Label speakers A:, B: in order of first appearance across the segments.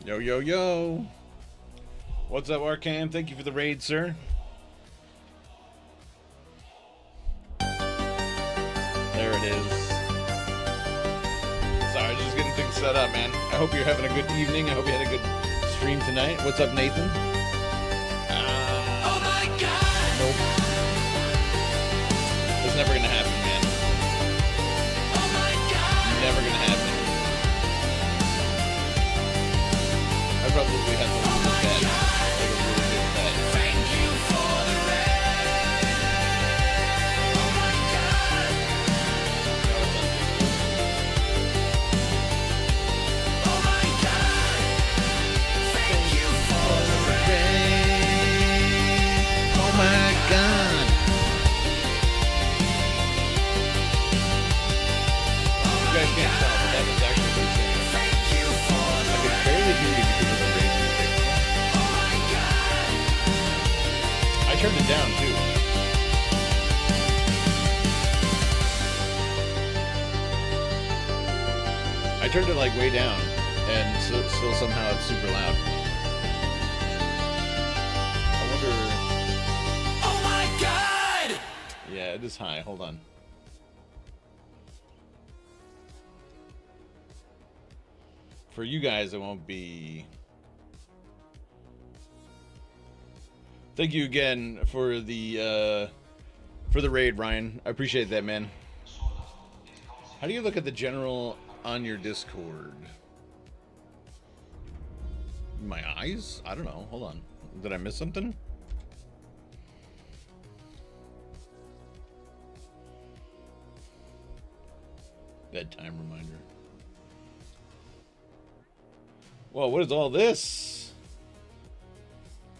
A: Yo, yo, yo. What's up, Arcane? Thank you for the raid, sir. There it is. Sorry, just getting things set up, man. I hope you're having a good evening. I hope you had a good stream tonight. What's up, Nathan? Oh my god! Nope. It's never gonna happen, man. Oh my god! Never gonna happen. I probably have to lose a bet. Like a really good bet. Thank you for the raid. Oh my god. Oh my god. Thank you for the raid. Oh my god. You guys can't tell, but that was actually pretty sick. Thank you for the raid. I could barely hear you because of the raid music. I turned it down too. I turned it like way down, and still somehow it's super loud. I wonder. Oh my god! Yeah, it is high. Hold on. For you guys, it won't be. Thank you again for the raid, Ryan. I appreciate that, man. How do you look at the general on your Discord? My eyes? I don't know. Hold on. Did I miss something? Bedtime reminder. Whoa, what is all this?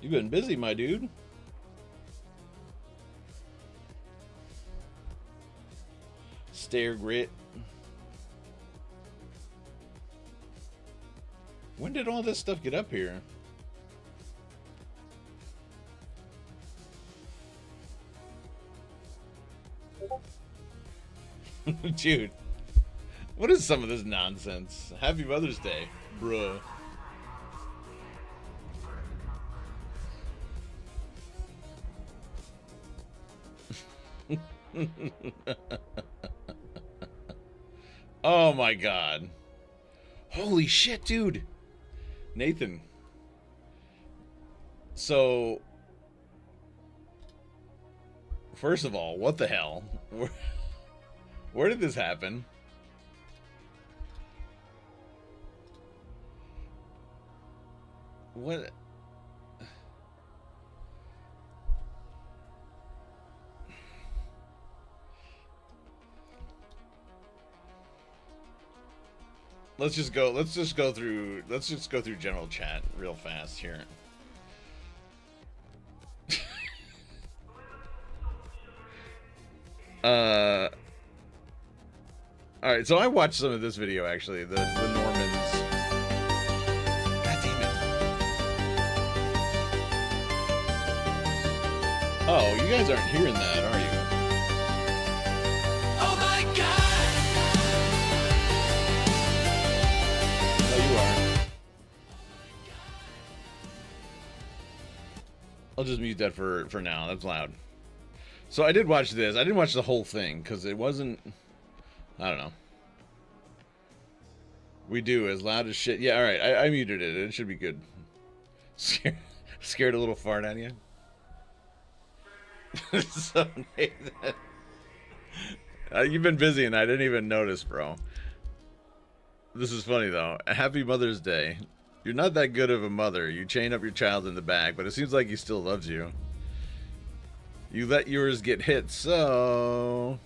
A: You've been busy, my dude. Stare grit. When did all this stuff get up here? Dude, what is some of this nonsense? Happy Mother's Day, bruh. Oh my god. Holy shit, dude. Nathan. So, first of all, what the hell? Where did this happen? What? Let's just go through general chat real fast here. All right, so I watched some of this video actually, the Normans. God damn it. Oh, you guys aren't hearing that, are you? Oh my god. Oh, you are. I'll just mute that for now. That's loud. So I did watch this. I didn't watch the whole thing because it wasn't. I don't know. We do as loud as shit. Yeah, all right. I muted it. It should be good. Scared a little fart at you. So Nathan, you've been busy and I didn't even notice, bro. This is funny though. Happy Mother's Day. You're not that good of a mother. You chain up your child in the back, but it seems like he still loves you. You let yours get hit, so...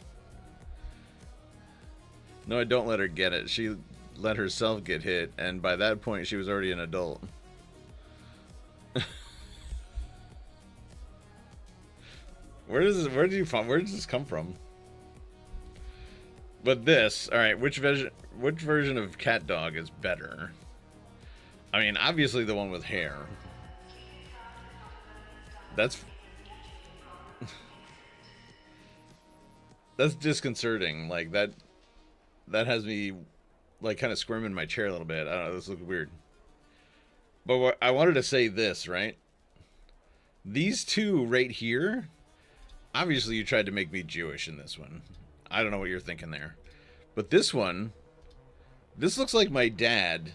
A: No, I don't let her get it. She let herself get hit, and by that point, she was already an adult. Where does this come from? But this, all right, which version of cat dog is better? I mean, obviously the one with hair. That's disconcerting. Like that has me like kind of squirming in my chair a little bit. I don't know, this looks weird. But what, I wanted to say this, right? These two right here, obviously you tried to make me Jewish in this one. I don't know what you're thinking there. But this one, this looks like my dad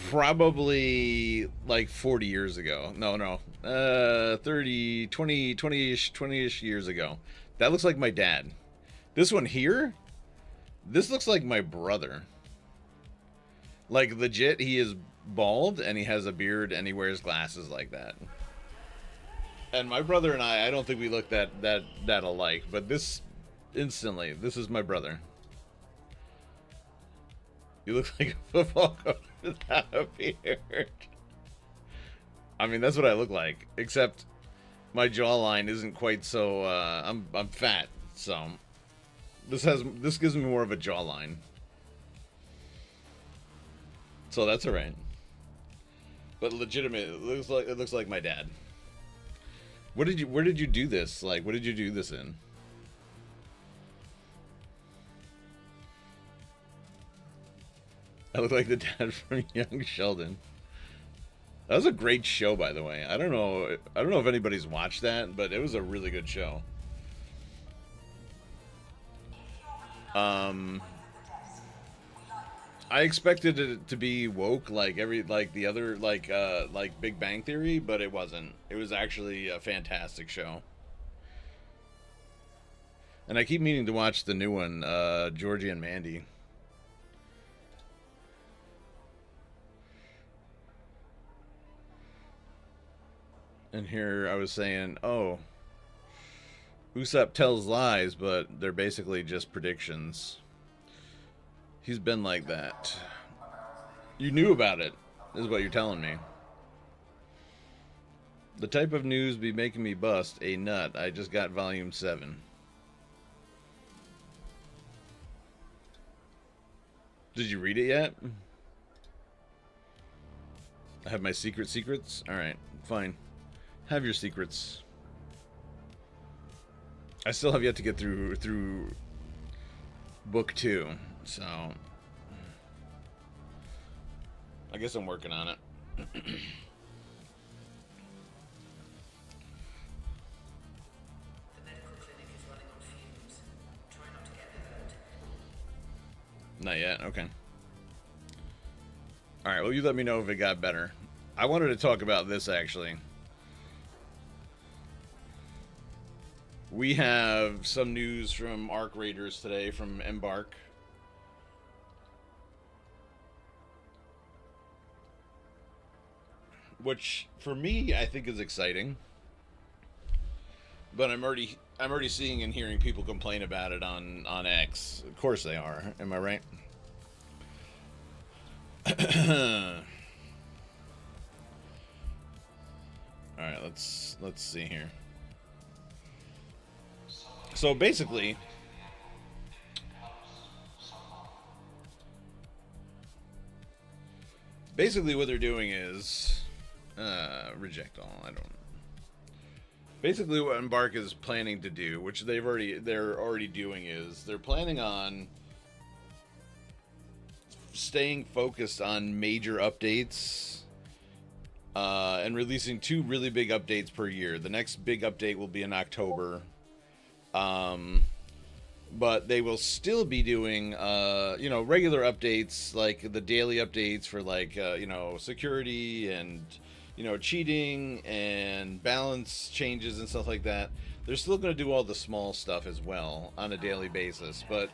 A: probably like 40 years ago. No. 30, 20, 20-ish, 20-ish years ago. That looks like my dad. This one here, this looks like my brother. Like legit, he is bald and he has a beard and he wears glasses like that. And my brother and I don't think we look that alike, but this instantly, this is my brother. You look like a football coach without a beard. I mean, that's what I look like, except my jawline isn't quite so. I'm fat, so this gives me more of a jawline. So that's alright. But legitimate, it looks like my dad. Where did you do this? Like, what did you do this in? I look like the dad from Young Sheldon. That was a great show, by the way. I don't know if anybody's watched that, but it was a really good show. I expected it to be woke like the other like Big Bang Theory, but it wasn't. It was actually a fantastic show. And I keep meaning to watch the new one, Georgie and Mandy. And here I was saying, oh, Usopp tells lies, but they're basically just predictions. He's been like that. You knew about it, is what you're telling me. The type of news be making me bust a nut. I just got volume 7. Did you read it yet? I have my secrets? Alright, fine. Have your secrets. I still have yet to get through book 2, so I guess I'm working on it. Not yet, okay. Alright, well, you let me know if it got better. I wanted to talk about this, actually. We have some news from Arc Raiders today from Embark. Which, for me, I think is exciting. But I'm already seeing and hearing people complain about it on X. Of course they are. Am I right? All right, let's see here. So basically, what they're doing is reject all. I don't. Basically, what Embark is planning to do, which they're already doing, is they're planning on staying focused on major updates and releasing 2 really big updates per year. The next big update will be in October. But they will still be doing, regular updates, like the daily updates for security and, cheating and balance changes and stuff like that. They're still going to do all the small stuff as well on a daily basis, but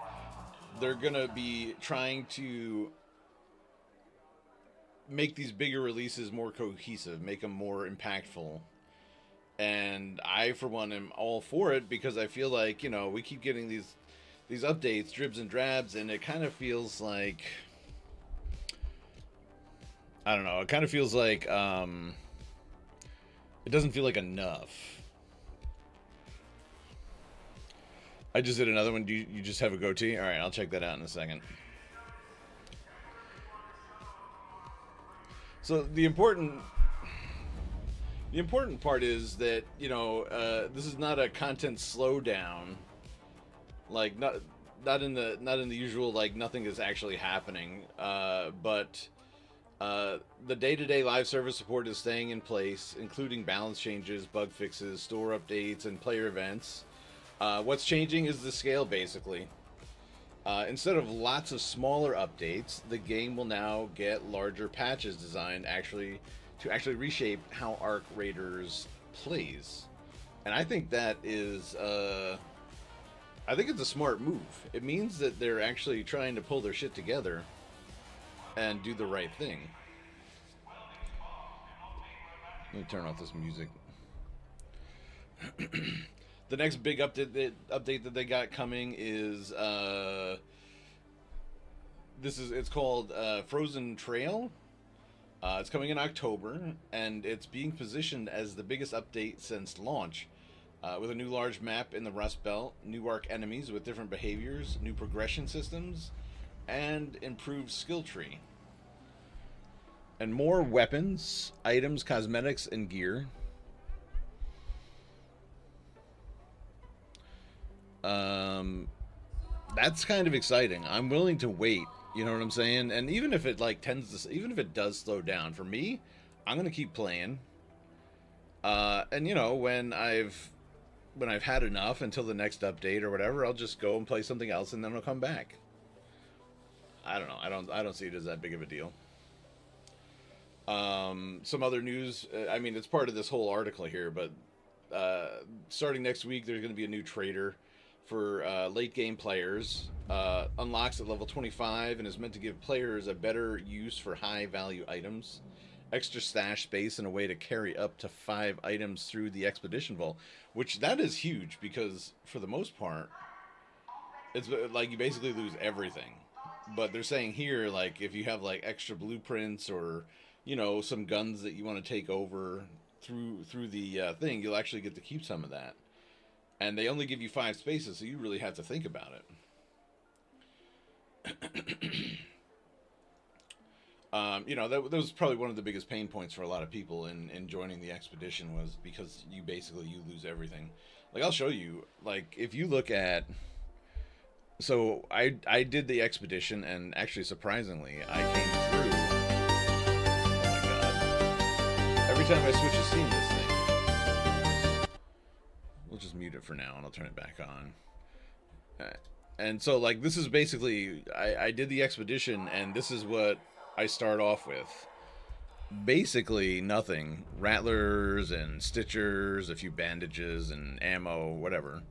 A: they're going to be trying to make these bigger releases more cohesive, make them more impactful. And I, for one, am all for it because I feel like, we keep getting these updates, dribs and drabs, and it kind of feels like, I don't know, it kind of feels like, it doesn't feel like enough. I just did another one. Do you just have a goatee? All right, I'll check that out in a second. So the important part is that, this is not a content slowdown. Like not in the usual, like, nothing is actually happening. But The day-to-day live service support is staying in place, including balance changes, bug fixes, store updates, and player events. What's changing is the scale, basically. Instead of lots of smaller updates, the game will now get larger patches designed to actually reshape how Arc Raiders plays. And I think that is, I think it's a smart move. It means that they're actually trying to pull their shit together and do the right thing. Let me turn off this music. The next big update that they got coming is it's called Frozen Trail. It's coming in October, and it's being positioned as the biggest update since launch. With a new large map in the Rust Belt, new arc enemies with different behaviors, new progression systems, and improved skill tree. And more weapons, items, cosmetics, and gear. That's kind of exciting. I'm willing to wait. You know what I'm saying? And even if it even if it does slow down, for me, I'm gonna keep playing. And you know, when I've had enough until the next update or whatever, I'll just go and play something else, and then I'll come back. I don't know. I don't see it as that big of a deal. Some other news. I mean, it's part of this whole article here, but starting next week, there's going to be a new trader for late game players. Unlocks at level 25 and is meant to give players a better use for high value items, extra stash space, and a way to carry up to 5 items through the expedition vault. Which that is huge, because for the most part, it's like you basically lose everything. But they're saying here, like, if you have like extra blueprints or, you know, some guns that you want to take over through the thing, you'll actually get to keep some of that. And they only give you 5 spaces, so you really have to think about it. You know, that was probably one of the biggest pain points for a lot of people in joining the expedition, was because you lose everything. Like, I'll show you. Like, if you look at... So, I did the expedition, and actually, surprisingly, I came through... Oh my god. Every time I switch a scene, this thing... We'll just mute it for now, and I'll turn it back on. And so, like, this is basically... I did the expedition, and this is what I start off with. Basically nothing. Rattlers and stitchers, a few bandages and ammo, whatever.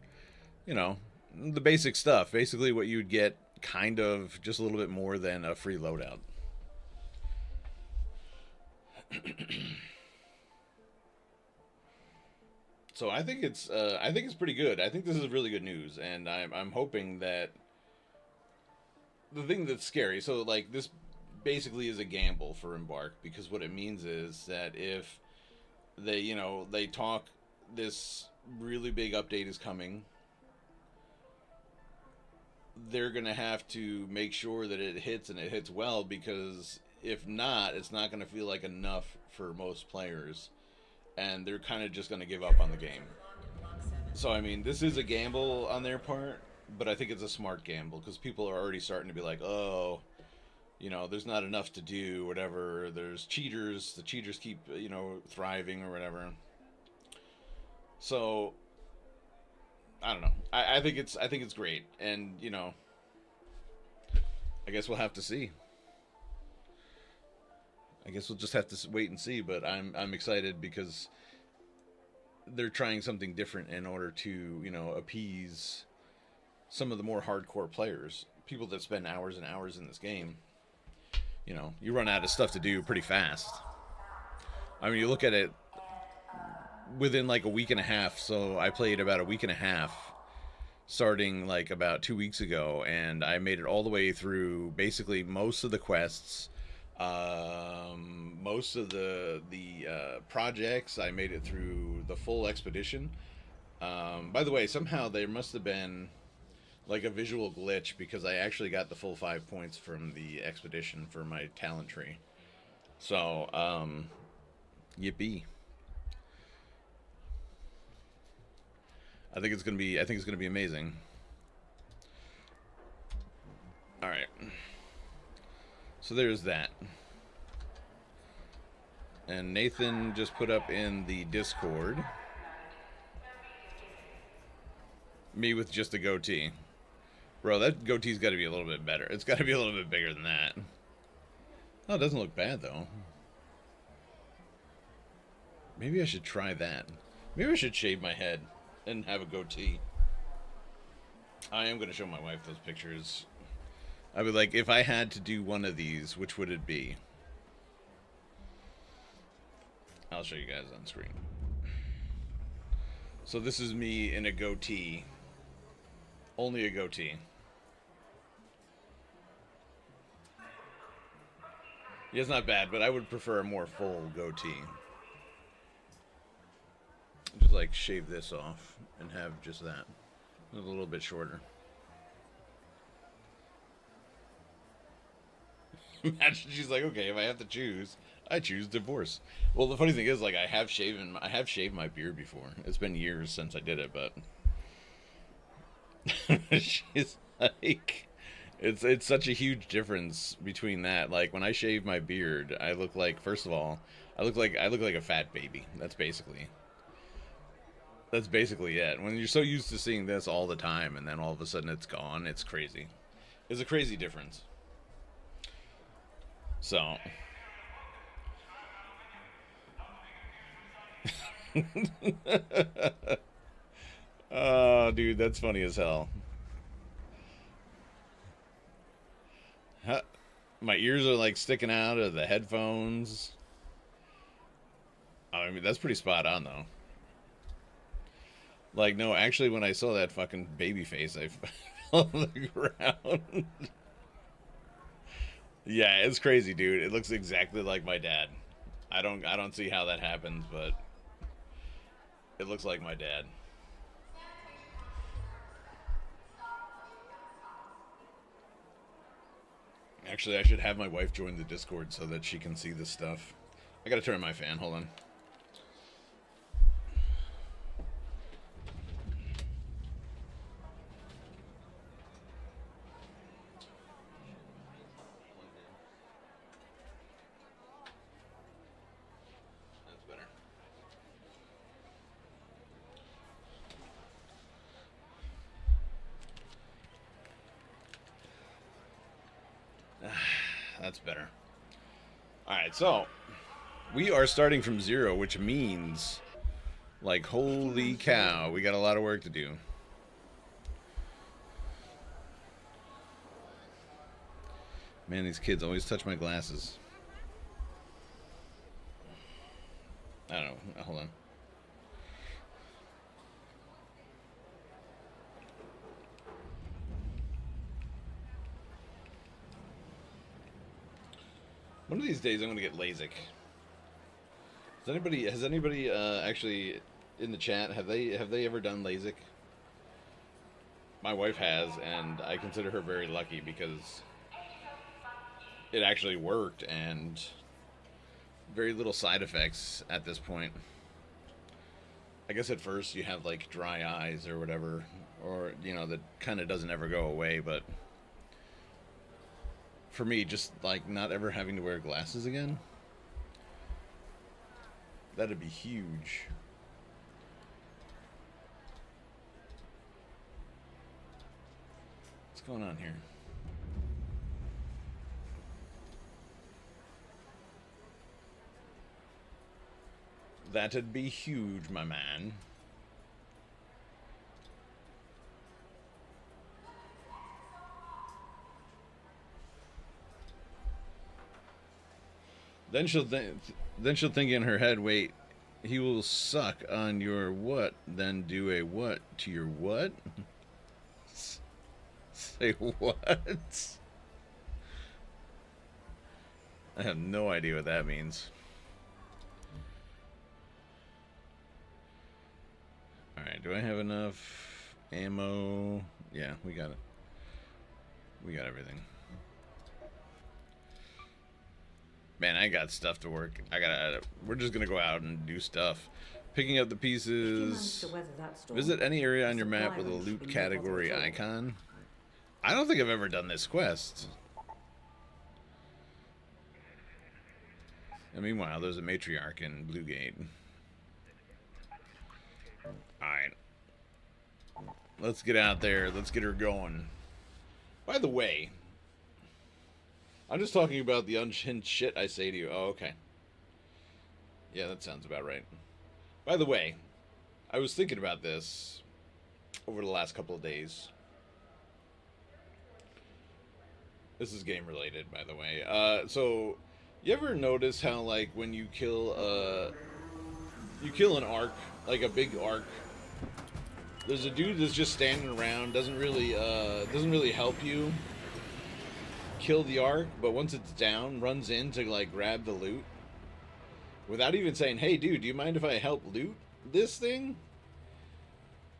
A: You know, the basic stuff. Basically what you'd get, kind of, just a little bit more than a free loadout. So I think it's pretty good. I think this is really good news, and I'm hoping that the thing that's scary. So, like, this basically is a gamble for Embark, because what it means is that if they talk this really big update is coming, they're gonna have to make sure that it hits, and it hits well, because if not, it's not gonna feel like enough for most players, and they're kind of just gonna give up on the game. So I mean, this is a gamble on their part, but I think it's a smart gamble, because people are already starting to be like, oh, you know, there's not enough to do, whatever. There's cheaters. The cheaters keep, you know, thriving or whatever. So, I don't know. I think it's great, and you know, I guess we'll have to see. I guess we'll just have to wait and see. But I'm excited, because they're trying something different in order to, you know, appease some of the more hardcore players, people that spend hours and hours in this game. You know, you run out of stuff to do pretty fast. I mean, you look at it within like a week and a half. So I played about a week and a half, starting like about 2 weeks ago, and I made it all the way through basically most of the quests, most of the projects. I made it through the full expedition. By the way, somehow there must have been like a visual glitch, because I actually got the full 5 points from the expedition for my talent tree. So, yippee. I think it's gonna be amazing. All right. So there's that. And Nathan just put up in the Discord me with just a goatee. Bro, that goatee's got to be a little bit better. It's got to be a little bit bigger than that. Oh, it doesn't look bad, though. Maybe I should try that. Maybe I should shave my head and have a goatee. I am going to show my wife those pictures. I would like, if I had to do one of these, which would it be? I'll show you guys on screen. So this is me in a goatee. Only a goatee. Yeah, it's not bad, but I would prefer a more full goatee. Just like shave this off and have just that. A little bit shorter. Imagine she's like, okay, if I have to choose, I choose divorce. Well, the funny thing is, like, I have shaved my beard before. It's been years since I did it, but she's like, it's such a huge difference between that. Like, when I shave my beard, I look like, first of all, I look like a fat baby. That's basically it. When you're so used to seeing this all the time, and then all of a sudden it's gone, it's crazy. It's a crazy difference. So. Oh, dude, that's funny as hell. Huh. My ears are like sticking out of the headphones. I mean, that's pretty spot on, though. Like, no, actually, when I saw that fucking baby face, I fell on the ground. Yeah, it's crazy, dude. It looks exactly like my dad. I don't see how that happens, but it looks like my dad. Actually, I should have my wife join the Discord so that she can see this stuff. I gotta turn my fan. Hold on. That's better. That's better. Alright, so we are starting from 0, which means, like, holy cow, we got a lot of work to do. Man, these kids always touch my glasses. I don't know. Hold on. One of these days, I'm gonna get LASIK. Has anybody actually in the chat have they ever done LASIK? My wife has, and I consider her very lucky because it actually worked and very little side effects at this point. I guess at first you have like dry eyes or whatever, or you know, that kind of doesn't ever go away, but for me, just like not ever having to wear glasses again, that'd be huge. What's going on here? That'd be huge, my man. Then she'll think in her head, wait, he will suck on your what, then do a what to your what? Say what? I have no idea what that means. Alright, do I have enough ammo? Yeah, we got it. We got everything. Man, I got stuff to work. We're just gonna go out and do stuff. Picking up the pieces. Visit any area on your map with a loot category icon. I don't think I've ever done this quest. And meanwhile, there's a matriarch in Blue Gate. Alright. Let's get out there. Let's get her going. By the way, I'm just talking about the unhinged shit I say to you. Oh, okay. Yeah, that sounds about right. By the way, I was thinking about this over the last couple of days. This is game related, by the way. So, you ever notice how, like, when you kill an arc, like a big arc, there's a dude that's just standing around, doesn't really help you kill the arc, but once it's down, runs in to, like, grab the loot without even saying, hey, dude, do you mind if I help loot this thing?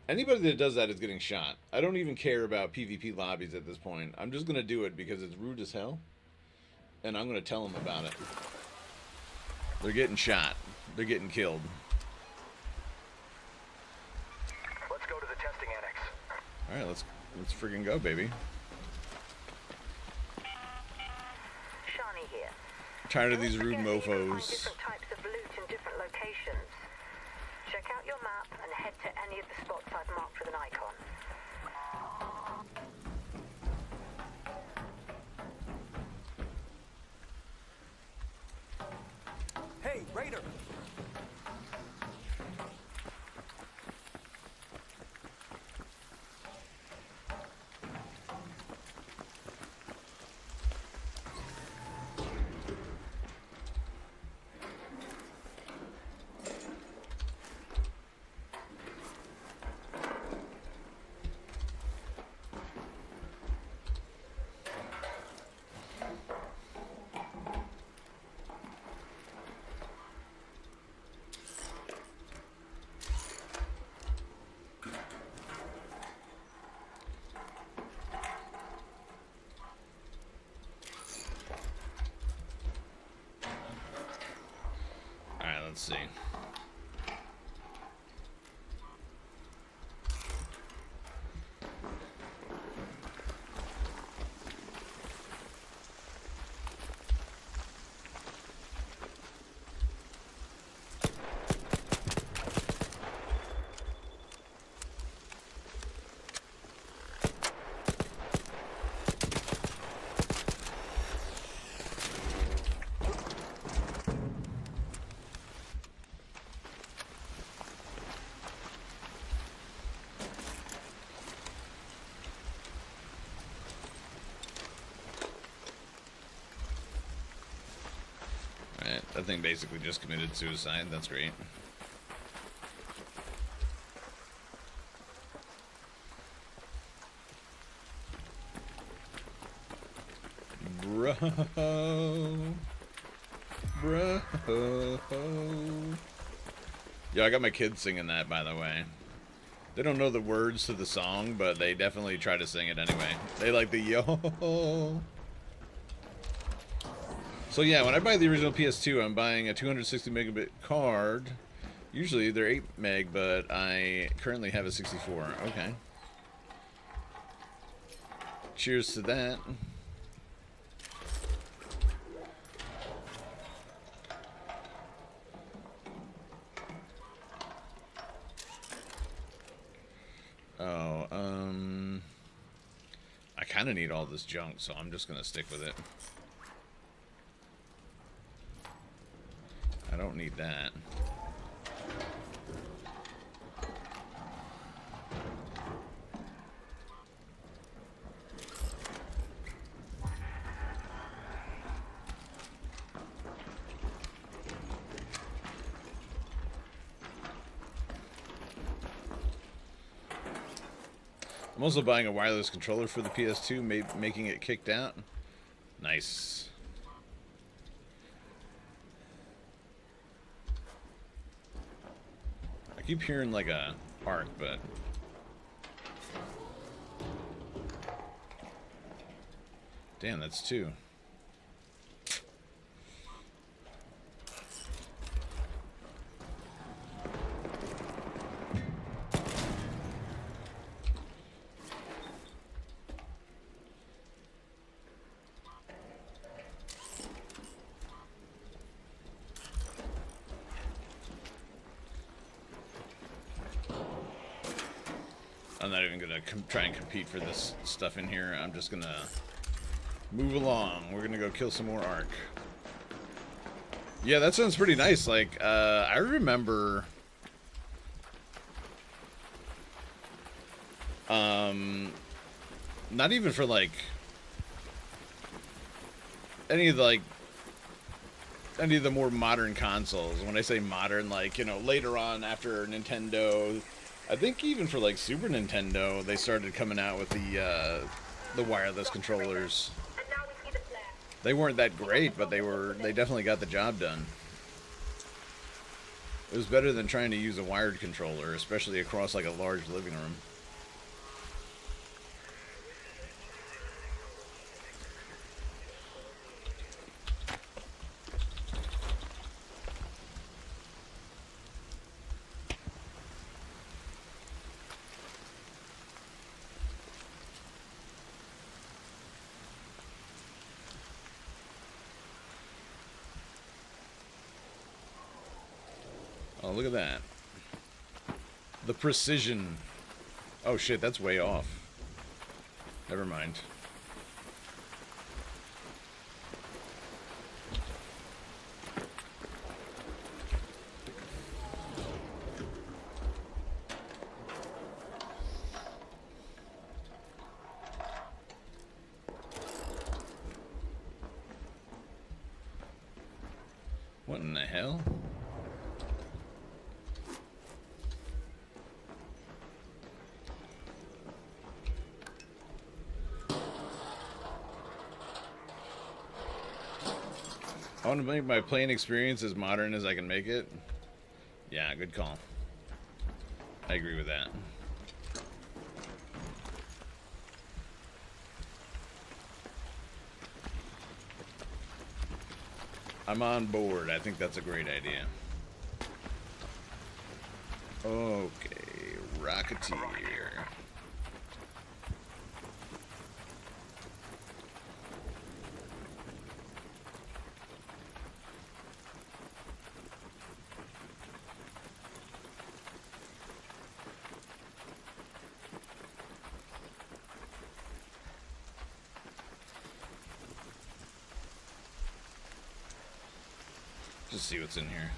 A: Anybody that does that is getting shot. I don't even care about PvP lobbies at this point. I'm just going to do it because it's rude as hell, and I'm going to tell them about it. They're getting shot. They're getting killed.
B: Let's go to the testing annex.
A: Alright, let's freaking go, baby.
C: Shani here.
A: Tired of these rude
C: You can find
A: mofos.
C: different types of loot in different locations. Check out your map and head to any of the spots I've marked with an icon.
B: Hey, Raider!
A: Alright, let's see. Alright, that thing basically just committed suicide. That's great. Bro. Bro. Yeah, I got my kids singing that, by the way. They don't know the words to the song, but they definitely try to sing it anyway. They like the yo. So yeah, when I buy the original PS2, I'm buying a 260 megabit card. Usually they're 8 meg, but I currently have a 64. Okay. Cheers to that. Oh, I kind of need all this junk, so I'm just gonna stick with it. I don't need that. I'm also buying a wireless controller for the PS2, making it kicked out. Nice. I keep hearing like a arc, but damn, that's 2. I'm not even gonna try and compete for this stuff in here. I'm just gonna move along. We're gonna go kill some more Ark. Yeah, that sounds pretty nice. Like, I remember... not even for, like... any of the more modern consoles. When I say modern, like, you know, later on after Nintendo... I think even for, like, Super Nintendo, they started coming out with the wireless controllers. They weren't that great, but they definitely got the job done. It was better than trying to use a wired controller, especially across, like, a large living room. Oh, look at that. The precision. Oh shit, that's way off. Never mind. What in the hell? I want to make my playing experience as modern as I can make it. Yeah, good call. I agree with that. I'm on board. I think that's a great idea. Okay, Rocketeer. Just see what's in here.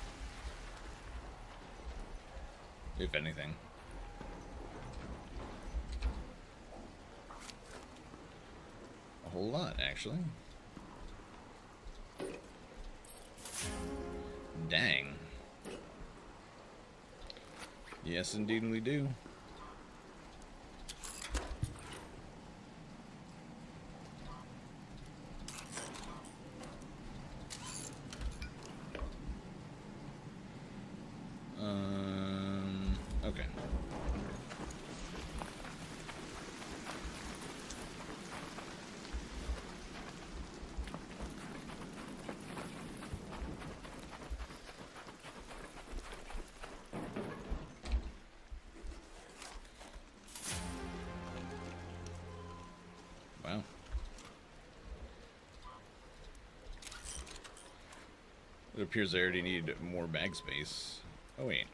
A: If anything. A whole lot, actually. Dang. Yes, indeed we do. Okay. Wow. It appears I already need more bag space. Oh, wait.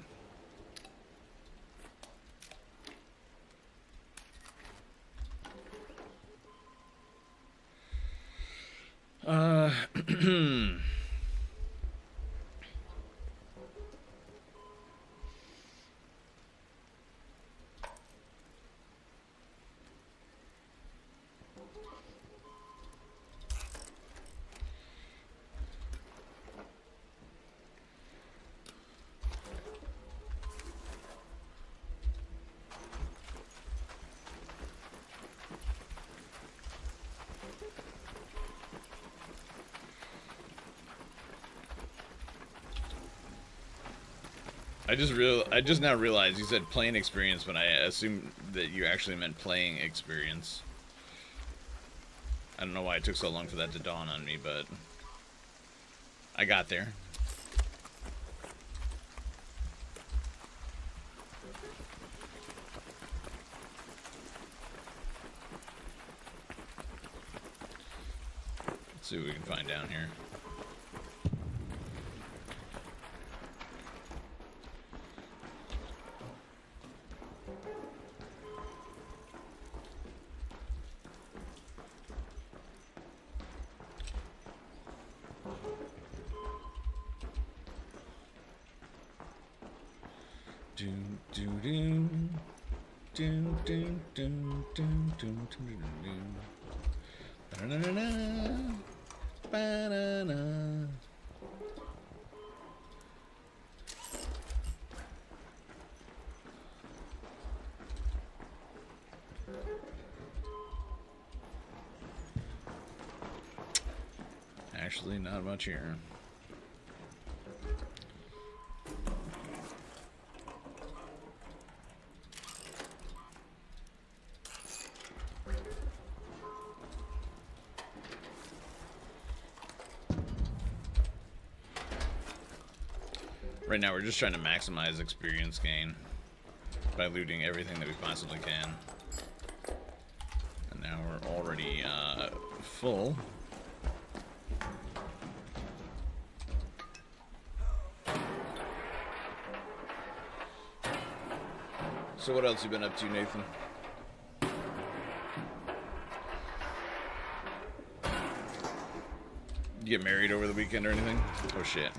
A: I just now realized you said playing experience, but I assumed that you actually meant playing experience. I don't know why it took so long for that to dawn on me, but I got there. Let's see what we can find down here. Do do do do do do do do do. Ba-na-na-na. Ba-na-na. Actually, not much here. Right now, we're just trying to maximize experience gain by looting everything that we possibly can. And now we're already full. So what else you been up to, Nathan? You get married over the weekend or anything? Oh shit.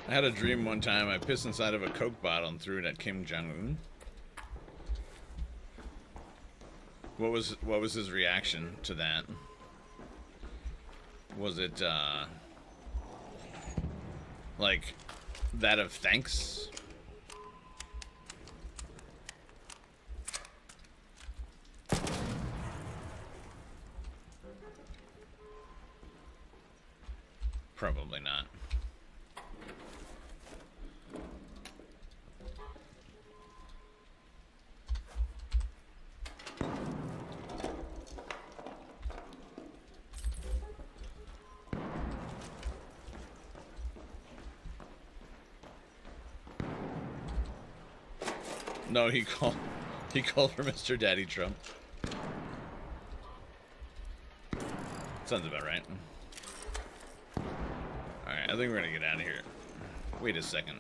A: I had a dream one time. I pissed inside of a Coke bottle and threw it at Kim Jong-un. What was his reaction to that? Was it like that of thanks? Probably not. No, he called for Mr. Daddy Trump. Sounds about right. Alright, I think we're gonna get out of here. Wait a second.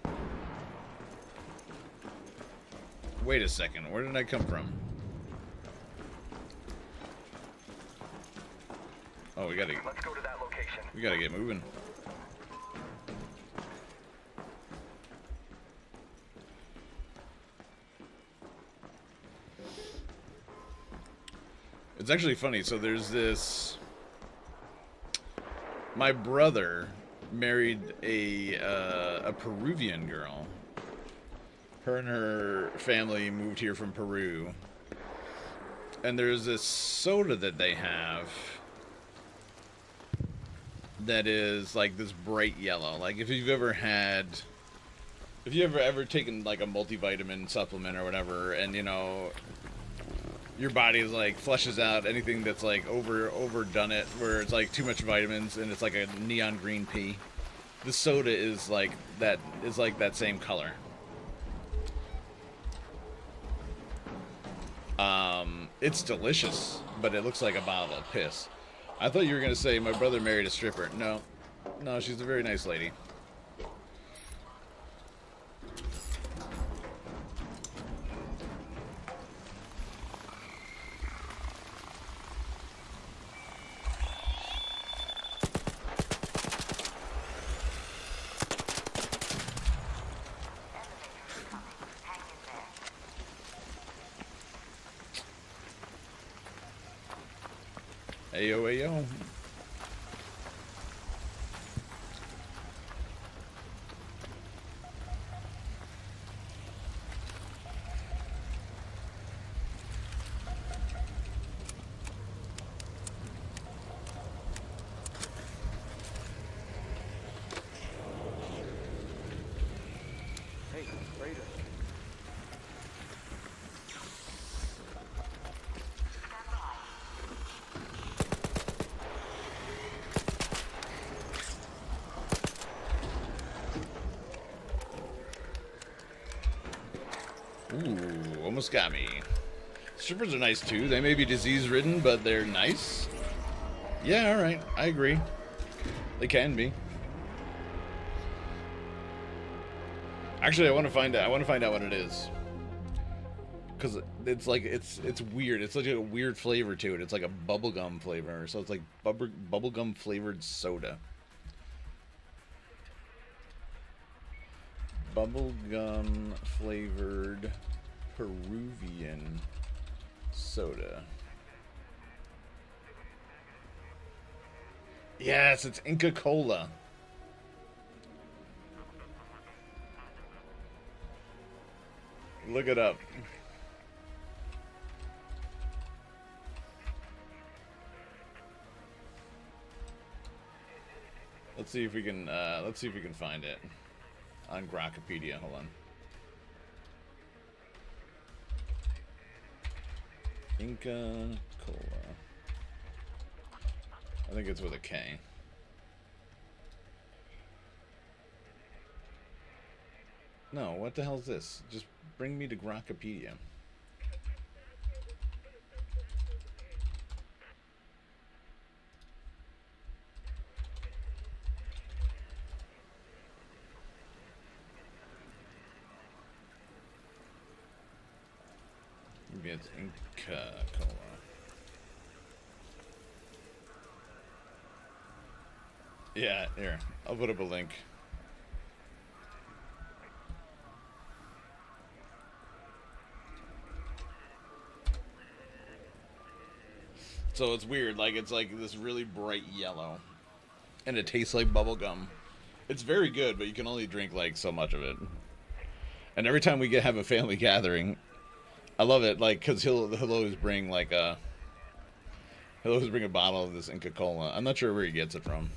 A: Wait a second, where did I come from? Oh, we gotta...
B: Let's go to that location.
A: We gotta get moving. It's actually funny. So there's this. My brother married a Peruvian girl. Her and her family moved here from Peru. And there's this soda that they have that is like this bright yellow. Like if you've ever ever taken like a multivitamin supplement or whatever, and you know your body is like flushes out anything that's like overdone it, where it's like too much vitamins and it's like a neon green pea. The soda is like that same color. It's delicious, but it looks like a bottle of piss. I thought you were gonna say my brother married a stripper. No, she's a very nice lady. Ayo, ayo. almost got me. Strippers are nice too. They may be disease-ridden, but they're nice. Yeah, all right. I agree. They can be. Actually, I want to find out. I want to find out what it is. Because it's like it's weird. It's like a weird flavor to it. It's like a bubblegum flavor. So it's like bubblegum flavored soda. Bubblegum flavored Peruvian soda. Yes, it's Inca Cola. Look it up. Let's see if we can find it on Grokkapedia. Hold on. Inca Cola. I think it's with a K. No, what the hell is this? Just bring me to Grokkapedia. Maybe it's Inca Cola. Yeah, here. I'll put up a link. So it's weird, like it's like this really bright yellow. And it tastes like bubble gum. It's very good, but you can only drink like so much of it. And every time we have a family gathering, I love it, like, cause he'll always bring like a bottle of this Inca Cola. I'm not sure where he gets it from.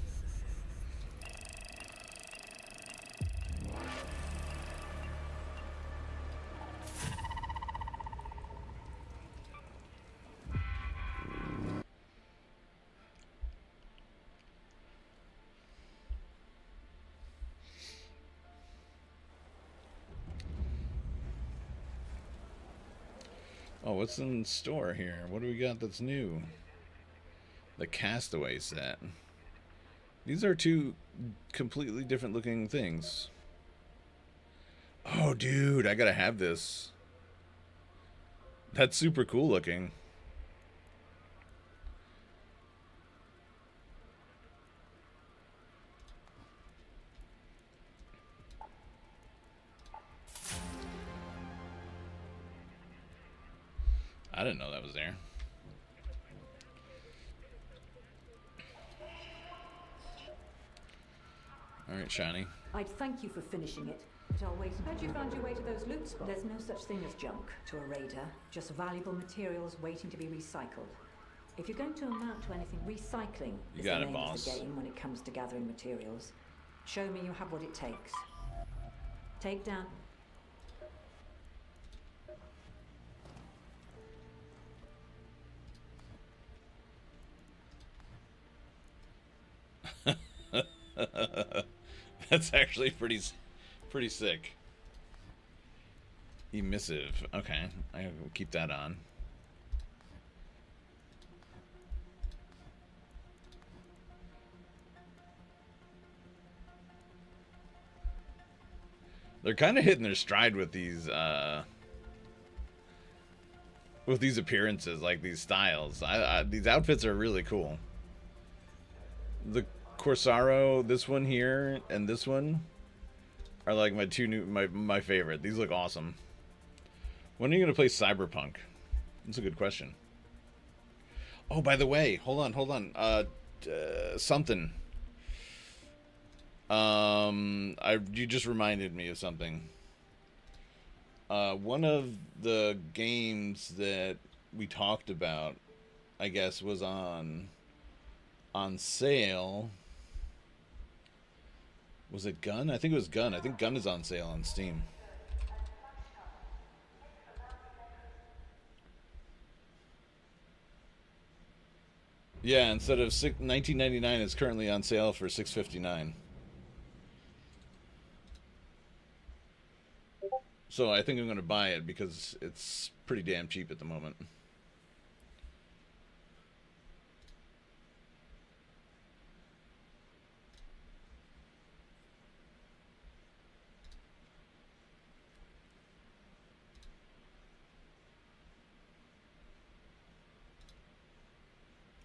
A: Oh, what's in store here? What do we got that's new? The Castaway set. These are two completely different looking things. Oh, dude, I gotta have this. That's super cool looking. I didn't know that was there. Alright, Shiny.
D: I'd thank you for finishing it, but I'll wait. How'd you find your way to those loot spots? There's no such thing as junk to a raider, just valuable materials waiting to be recycled. If you're going to amount to anything, recycling is the name of the game when it comes to gathering materials. Show me you have what it takes. Take down.
A: That's actually pretty sick. Emissive. Okay, I will keep that on. They're kind of hitting their stride with these appearances, like these styles. These outfits are really cool. The Corsaro, this one here, and this one are like my two new, my favorite. These look awesome. When are you gonna play Cyberpunk? That's a good question. Oh, by the way, hold on. Something. You just reminded me of something. One of the games that we talked about, I guess, was on sale. Was it Gun? I think it was Gun. I think Gun is on sale on Steam. Yeah, instead of $19.99, it's currently on sale for $6.59. So I think I'm going to buy it because it's pretty damn cheap at the moment.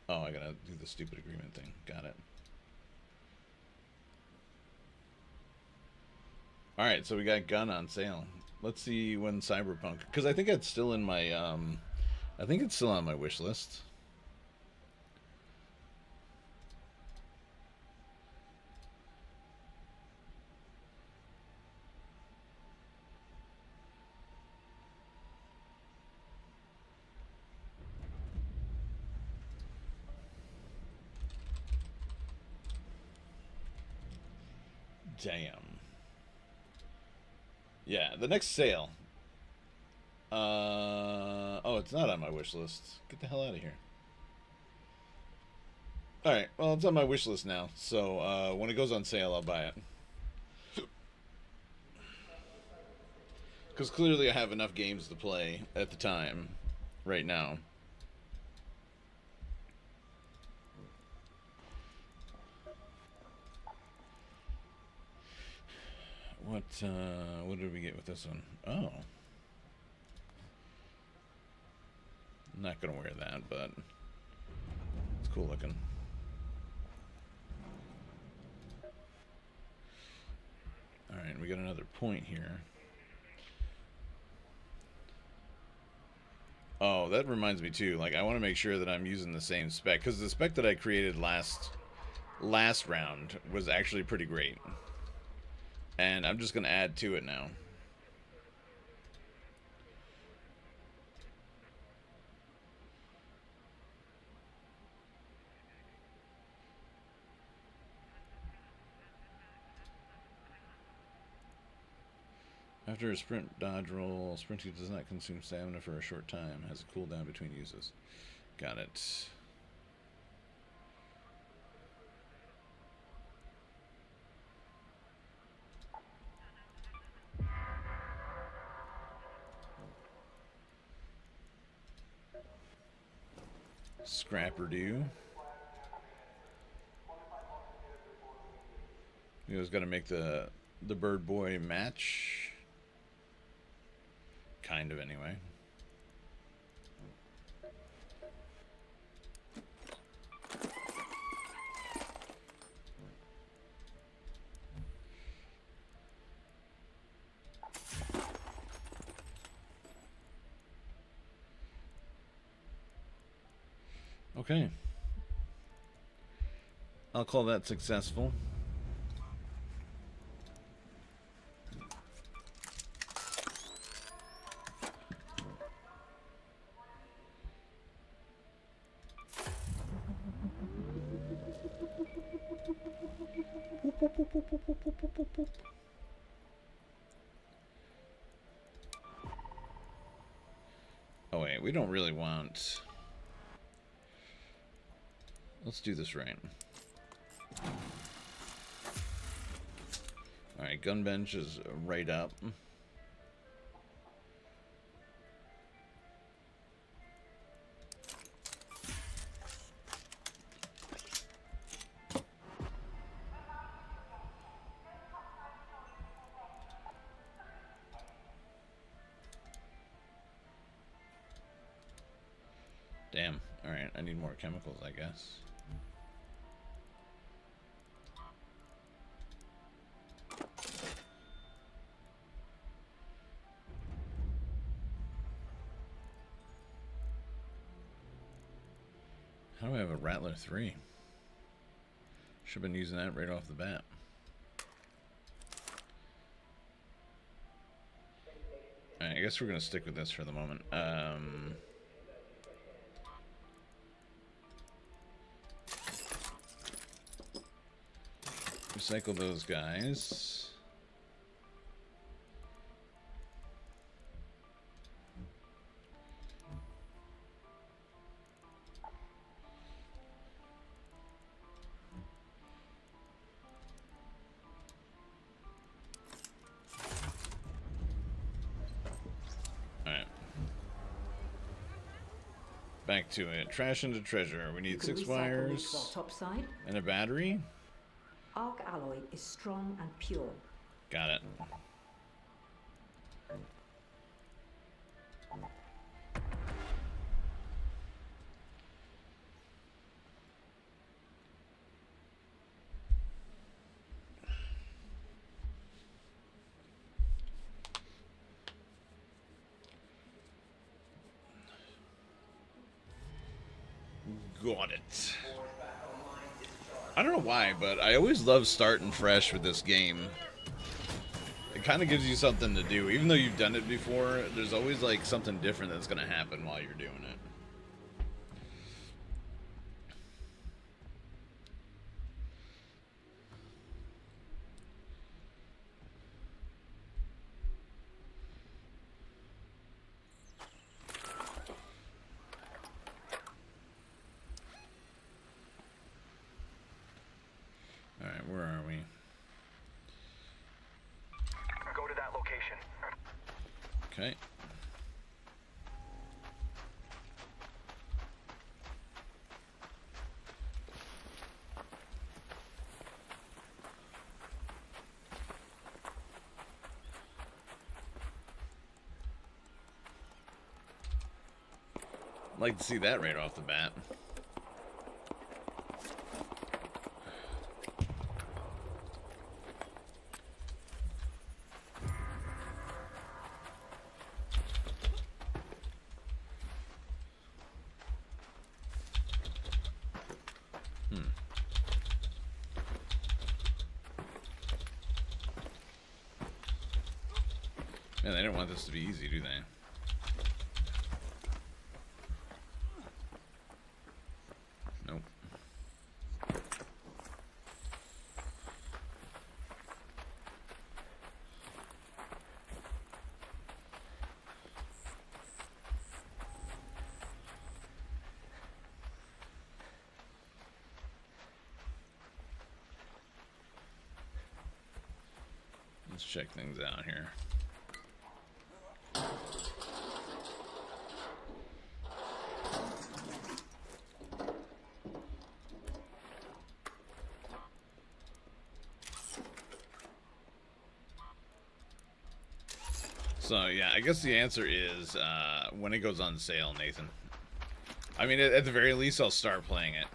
A: Oh, I gotta do the stupid agreement thing. Got it. Alright, so we got Gun on sale. Let's see when Cyberpunk... Because I think it's still in my... I think it's still on my wish list. Damn. Yeah, the next sale. Oh, it's not on my wish list. Get the hell out of here. Alright, well, it's on my wish list now. So, when it goes on sale, I'll buy it. Because clearly I have enough games to play at the time, right now. What did we get with this one? Oh. I'm not gonna wear that, but it's cool looking. Alright, we got another point here. Oh, that reminds me too, like I want to make sure that I'm using the same spec, because the spec that I created last round was actually pretty great. And I'm just going to add to it now. After a sprint dodge roll, sprinting does not consume stamina for a short time. Has a cooldown between uses. Got it. Scrapper do. You guys got to make the bird boy match. Kind of, anyway. Okay. I'll call that successful. Oh wait, we don't really want... Let's do this right. Alright, gun bench is right up. Damn. Alright, I need more chemicals, I guess. How do I have a Rattler 3? Should have been using that right off the bat. Alright, I guess we're going to stick with this for the moment. Recycle those guys. Back to it. Trash into treasure. We
D: You
A: need
D: can
A: 6
D: recycle
A: wires
D: leaves while topside.
A: and a battery.
D: Arc alloy is strong and pure.
A: Got it. Got it. I don't know why, but I always love starting fresh with this game. It kind of gives you something to do. Even though you've done it before, there's always like something different that's going to happen while you're doing it. Alright, where are we?
B: Go to that location.
A: Okay. I'd like to see that right off the bat. Man, they don't want this to be easy, do they? Nope. Let's check things out here. So yeah, I guess the answer is when it goes on sale, Nathan. I mean, at the very least, I'll start playing it.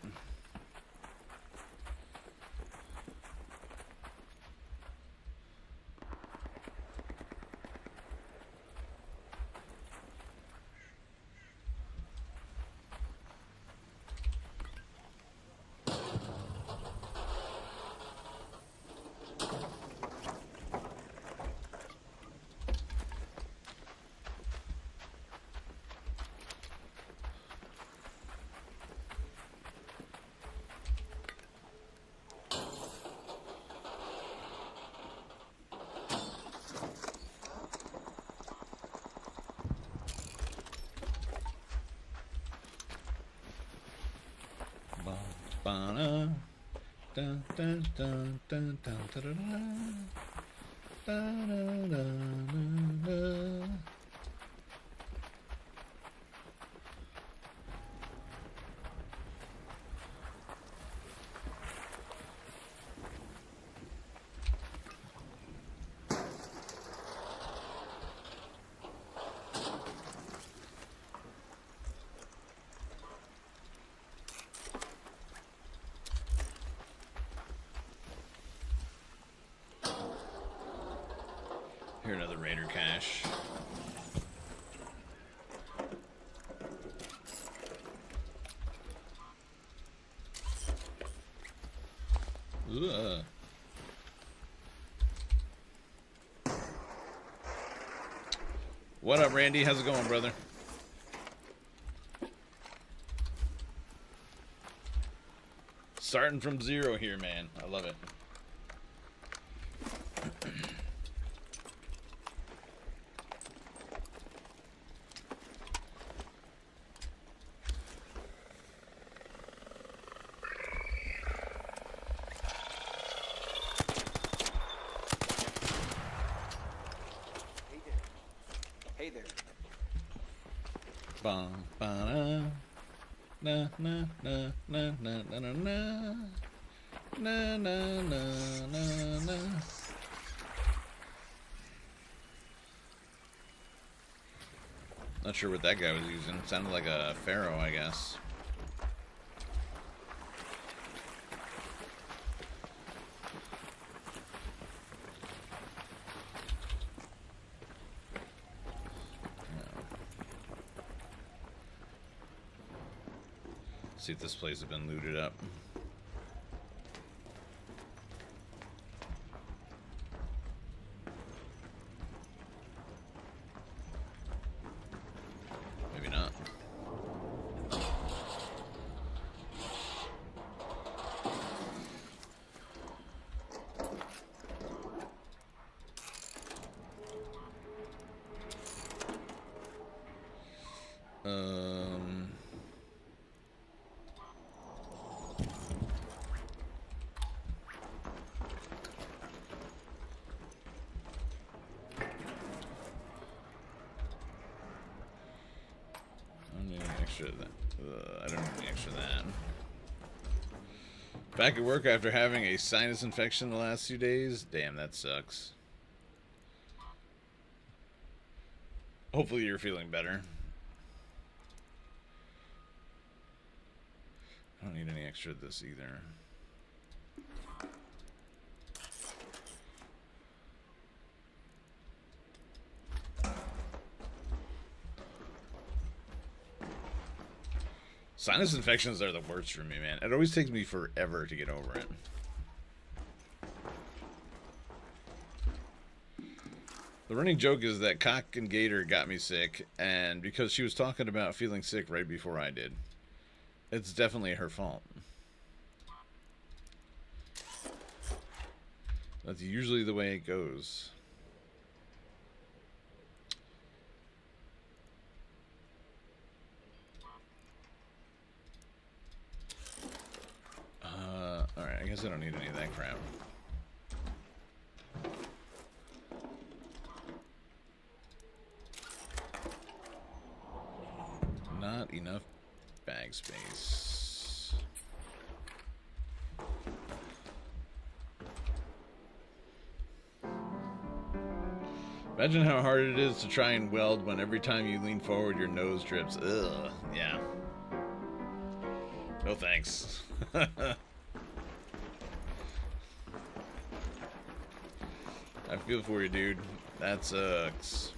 A: Ba-na, dun, dun, dun, dun, dun, da-da-da. Da-da-da-da-da. Here, another Raider cache. Ugh. What up, Randy? How's it going, brother? Starting from zero here, man. I love it.
B: Hey there.
A: Ba, ba, Na na na na na na na na na na na na. Not sure what that guy was using. Sounded like a pharaoh, I guess. See if this place has been looted up. Maybe not. I don't need any extra that. Back at work after having a sinus infection the last few days. Damn, that sucks. Hopefully you're feeling better. I don't need any extra of this either. Sinus infections are the worst for me, man. It always takes me forever to get over it. The running joke is that Cock and Gator got me sick, and because she was talking about feeling sick right before I did. It's definitely her fault. That's usually the way it goes. Alright, I guess I don't need any of that crap. Not enough bag space. Imagine how hard it is to try and weld when every time you lean forward your nose drips. Ugh, yeah. No thanks. I feel for you, dude. That sucks.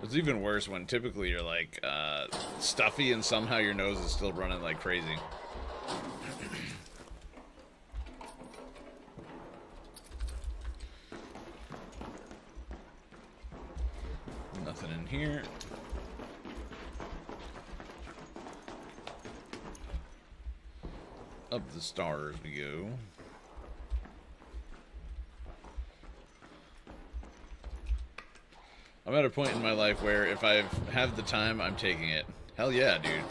A: It's even worse when typically you're like stuffy and somehow your nose is still running like crazy. Nothing in here. Up the stars we go. I'm at a point in my life where if I have the time, I'm taking it. Hell yeah, dude.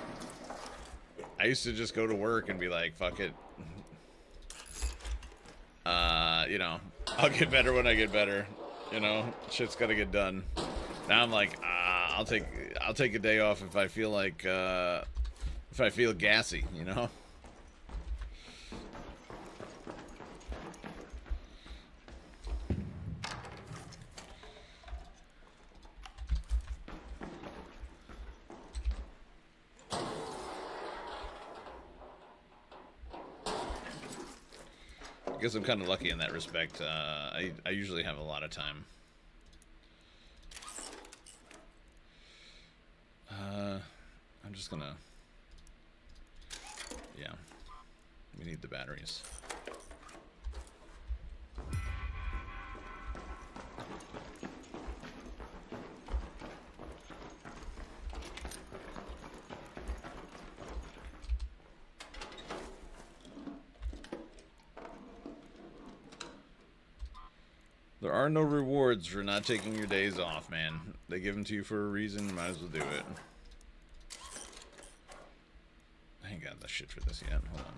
A: I used to just go to work and be like, fuck it. You know, I'll get better when I get better. You know, shit's gotta get done. Now I'm like, I'll take a day off if I feel like, if I feel gassy, you know? I guess I'm kind of lucky in that respect. I usually have a lot of time. I'm just gonna... Yeah. We need the batteries. There are no rewards for not taking your days off, man. They give them to you for a reason. You might as well do it. I ain't got the shit for this yet. Hold on.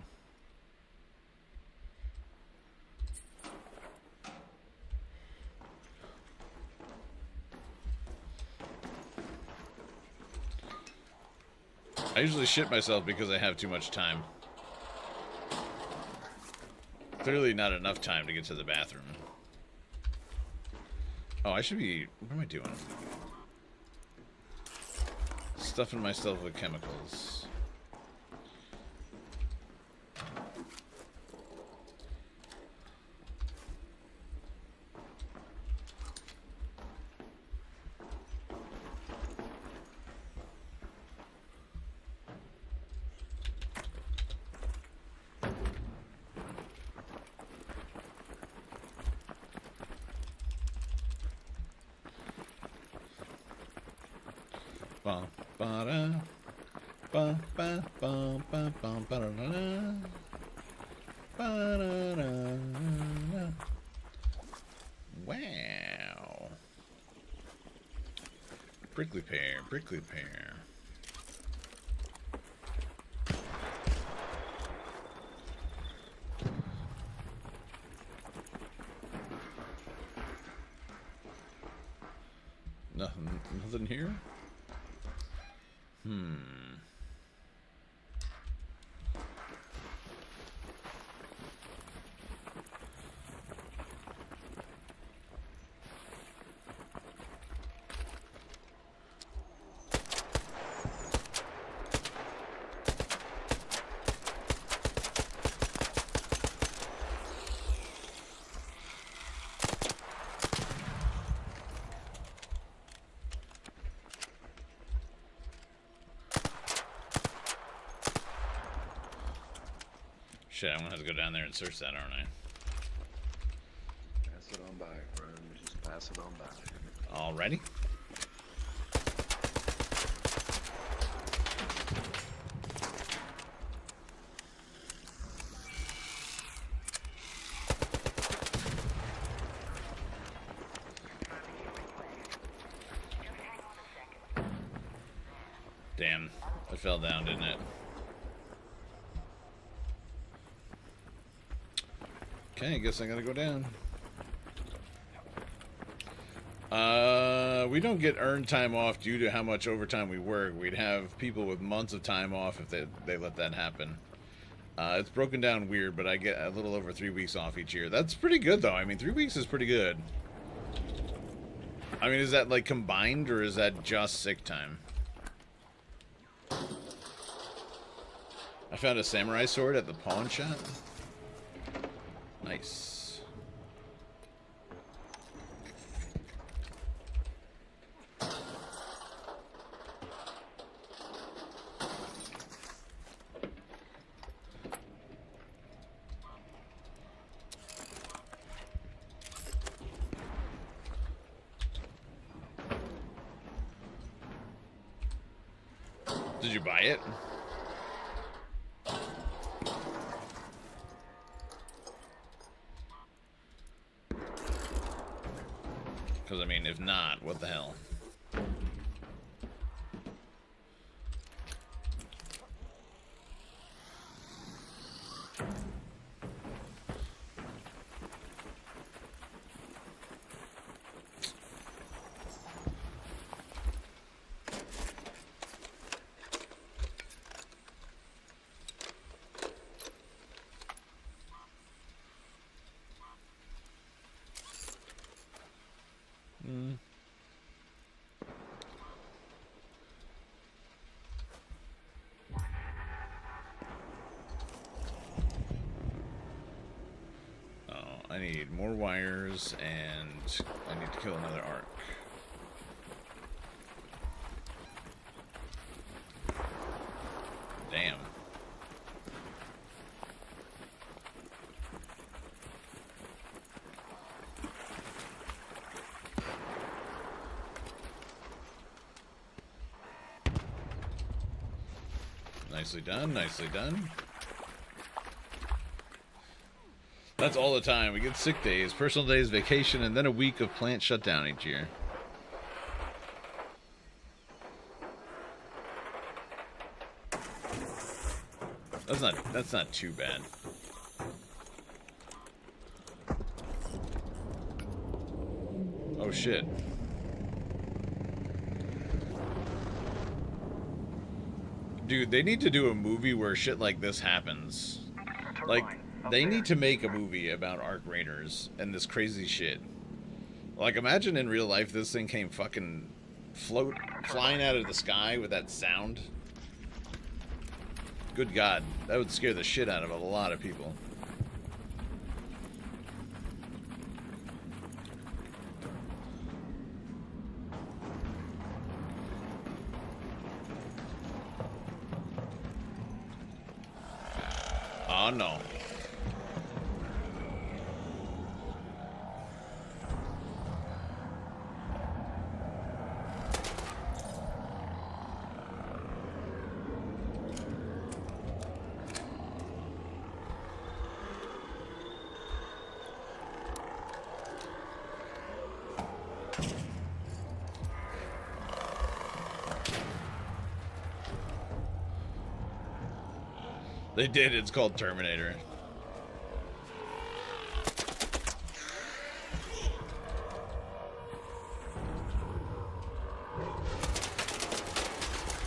A: I usually shit myself because I have too much time. Clearly not enough time to get to the bathroom. Oh, I should be... What am I doing? Stuffing myself with chemicals. Wow. Prickly pear, prickly pear. Nothing here? Shit, I'm gonna have to go down there and search that, aren't I?
E: Pass it on by, friend. Just pass it on by.
A: Alrighty. Damn, I fell down, didn't it? Okay, I guess I gotta go down. We don't get earned time off due to how much overtime we work. We'd have people with months of time off if they let that happen. It's broken down weird, but I get a little over 3 weeks off each year. That's pretty good, though. I mean, 3 weeks is pretty good. I mean, is that, like, combined, or is that just sick time? I found a samurai sword at the pawn shop. Nice. Did you buy it? Because, I mean, if not, what the hell? I need more wires, and I need to kill another arc. Damn. Nicely done, nicely done. That's all the time. We get sick days, personal days, vacation, and then a week of plant shutdown each year. That's That's not too bad. Oh shit. Dude, they need to do a movie where shit like this happens. Like, they need to make a movie about Arc Raiders and this crazy shit. Like, imagine in real life this thing came fucking flying out of the sky with that sound. Good God, that would scare the shit out of a lot of people. Oh no. They did, it's called Terminator.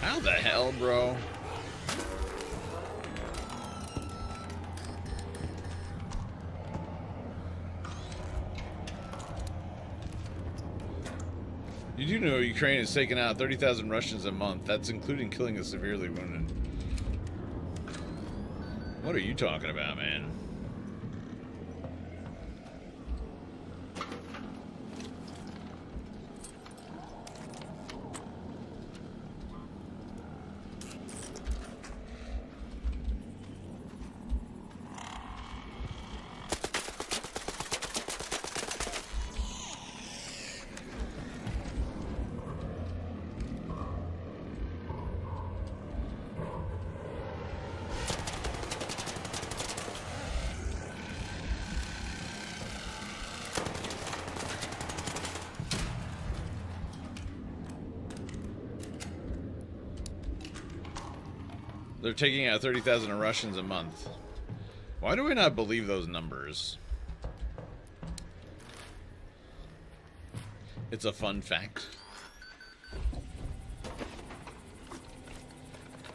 A: How the hell, bro? You do know Ukraine is taking out 30,000 Russians a month. That's including killing the severely wounded. What are you talking about, man? They're taking out 30,000 Russians a month. Why do I not believe those numbers? It's a fun fact.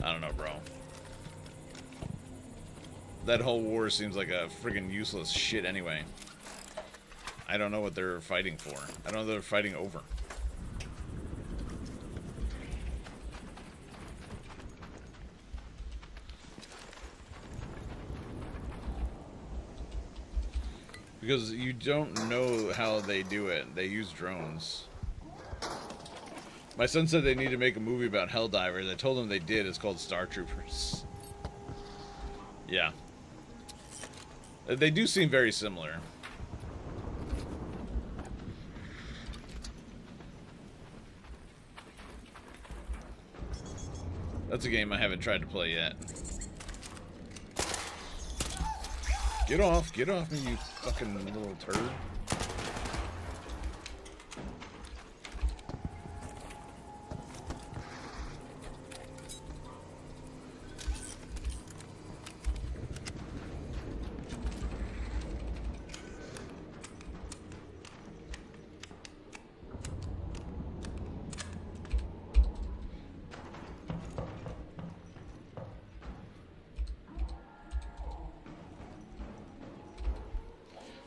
A: I don't know, bro. That whole war seems like a friggin' useless shit anyway. I don't know what they're fighting for. I don't know what they're fighting over. Because you don't know how they do it. They use drones. My son said they need to make a movie about Helldivers. I told him they did. It's called Star Troopers. Yeah. They do seem very similar. That's a game I haven't tried to play yet. Get off me, you fucking little turd.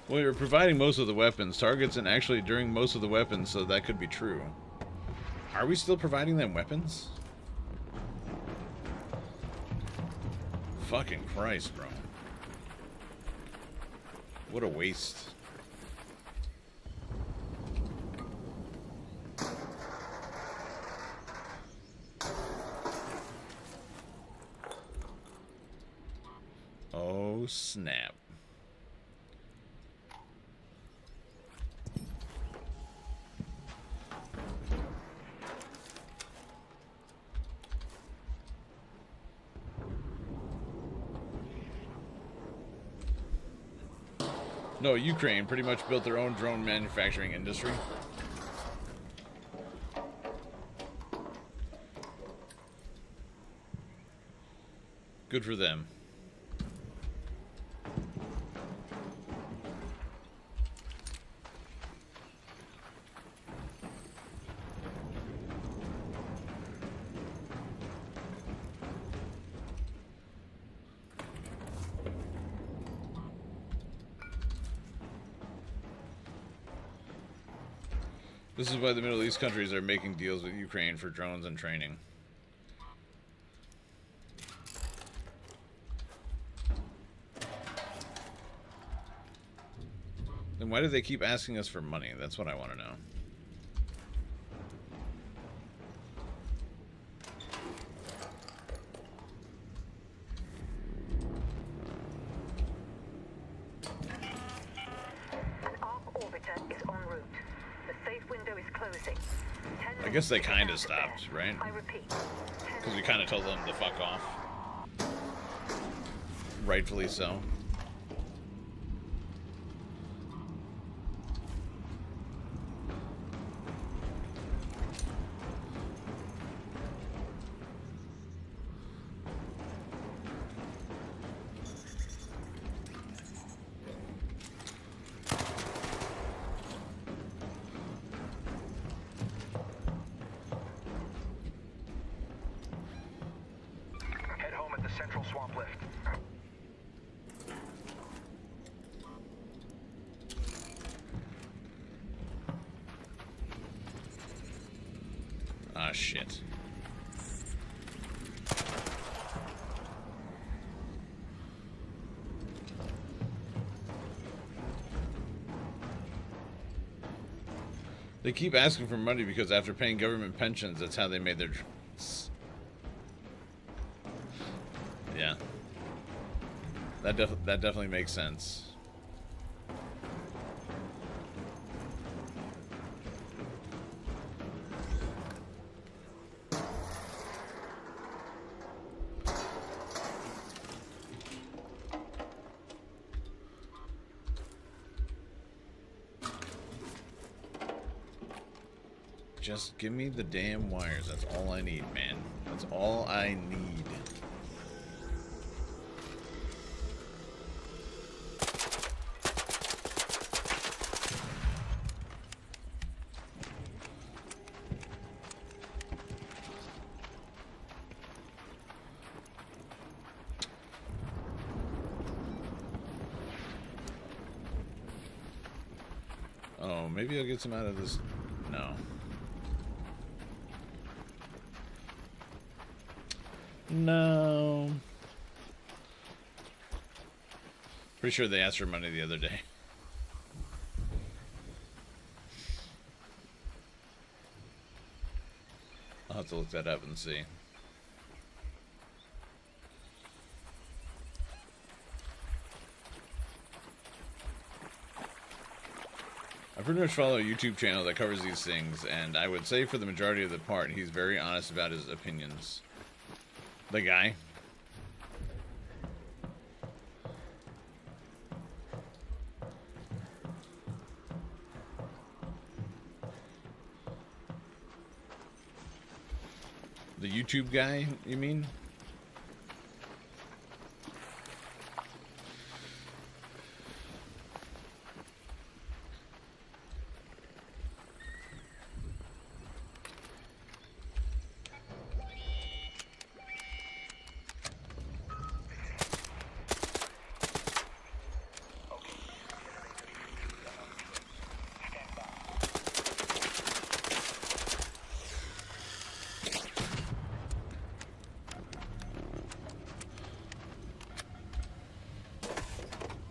A: Well, you're providing most of the weapons, targets, and actually during most of the weapons, so that could be true. Are we still providing them weapons? Fucking Christ, bro. What a waste. Oh, snap. No, Ukraine pretty much built their own drone manufacturing industry. Good for them. This is why the Middle East countries are making deals with Ukraine for drones and training. Then why do they keep asking us for money? That's what I want to know. I guess they kind of stopped, right? Because we kind of told them to fuck off. Rightfully so. Ah, shit. They keep asking for money because after paying government pensions, that's how they made their... Yeah. That definitely makes sense. Just give me the damn wires. That's all I need, man. That's all I need. Oh, maybe I'll get some out of this. No. No. Pretty sure they asked for money the other day. I'll have to look that up and see. I pretty much follow a YouTube channel that covers these things, and I would say for the majority of the part, he's very honest about his opinions. The guy. The YouTube guy, you mean?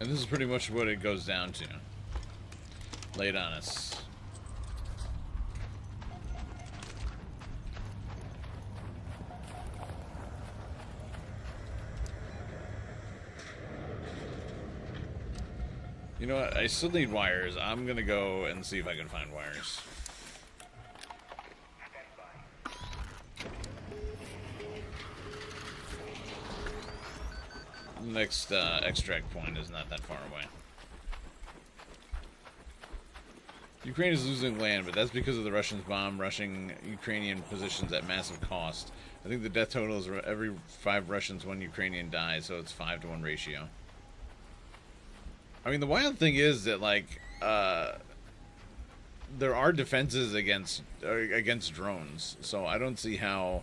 A: And this is pretty much what it goes down to. Lay it on us. You know what? I still need wires. I'm gonna go and see if I can find wires. Next extract point is not that far away. Ukraine is losing land, but that's because of the Russians rushing Ukrainian positions at massive cost. I think the death total is every 5 Russians, 1 Ukrainian dies, so it's 5-to-1 ratio. I mean, the wild thing is that, like, there are defenses against drones, so I don't see how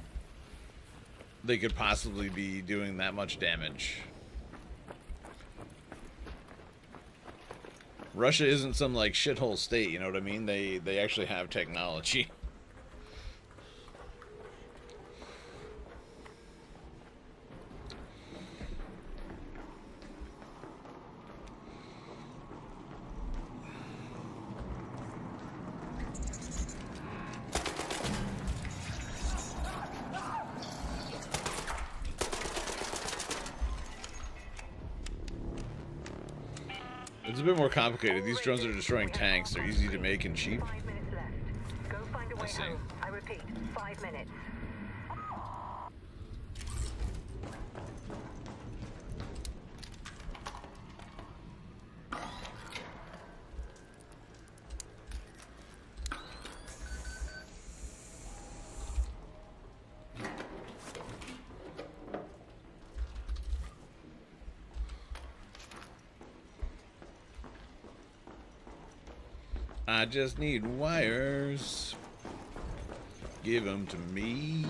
A: they could possibly be doing that much damage. Russia isn't some like shithole state, you know what I mean? They actually have technology. It's a bit more complicated. These drones are destroying tanks. They're easy to make and cheap.
C: 5 minutes left. Go find a way
A: see.
C: home. I repeat, 5 minutes.
A: I just need wires. Give them to me.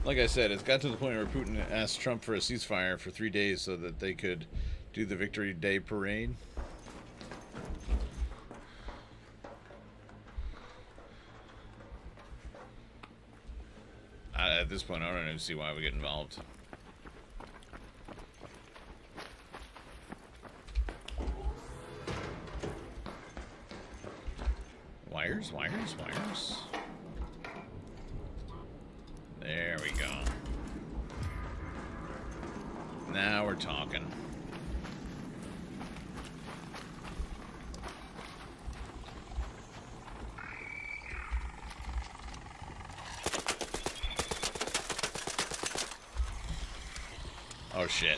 A: Like I said, it's got to the point where Putin asked Trump for a ceasefire for 3 days so that they could do the Victory Day parade. At this point, I don't even see why we get involved. Wires, wires, wires. There we go. Now we're talking. Oh shit.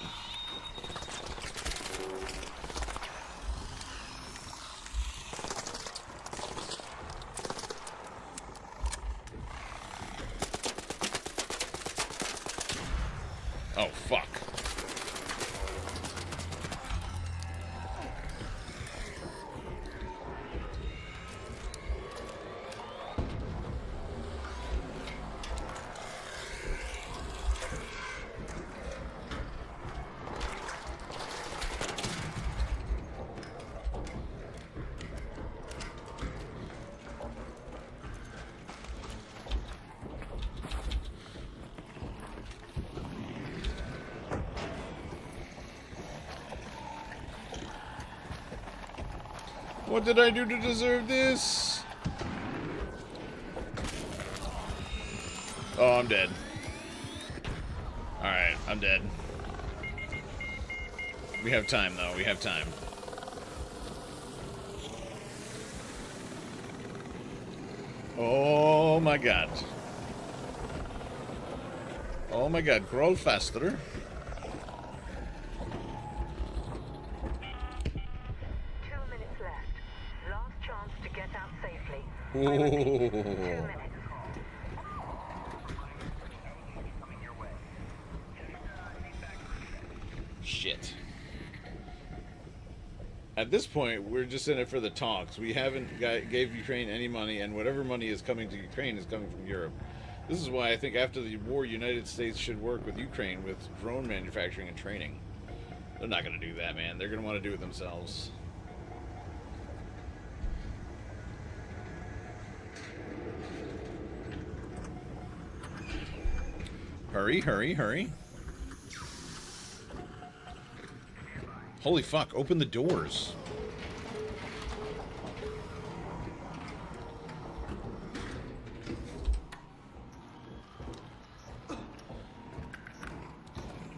A: Oh fuck. What did I do to deserve this? Oh, I'm dead. Alright, I'm dead. We have time, though. We have time. Oh, my God. Oh, my God. Crawl faster.
C: 2 minutes left. Last chance to get out safely.
A: Oh.
C: 2 minutes.
A: Shit. At this point, we're just in it for the talks. We haven't gave Ukraine any money, and whatever money is coming to Ukraine is coming from Europe. This is why I think after the war, United States should work with Ukraine with drone manufacturing and training. They're not going to do that, man. They're going to want to do it themselves. Hurry, hurry, hurry. Holy fuck, open the doors.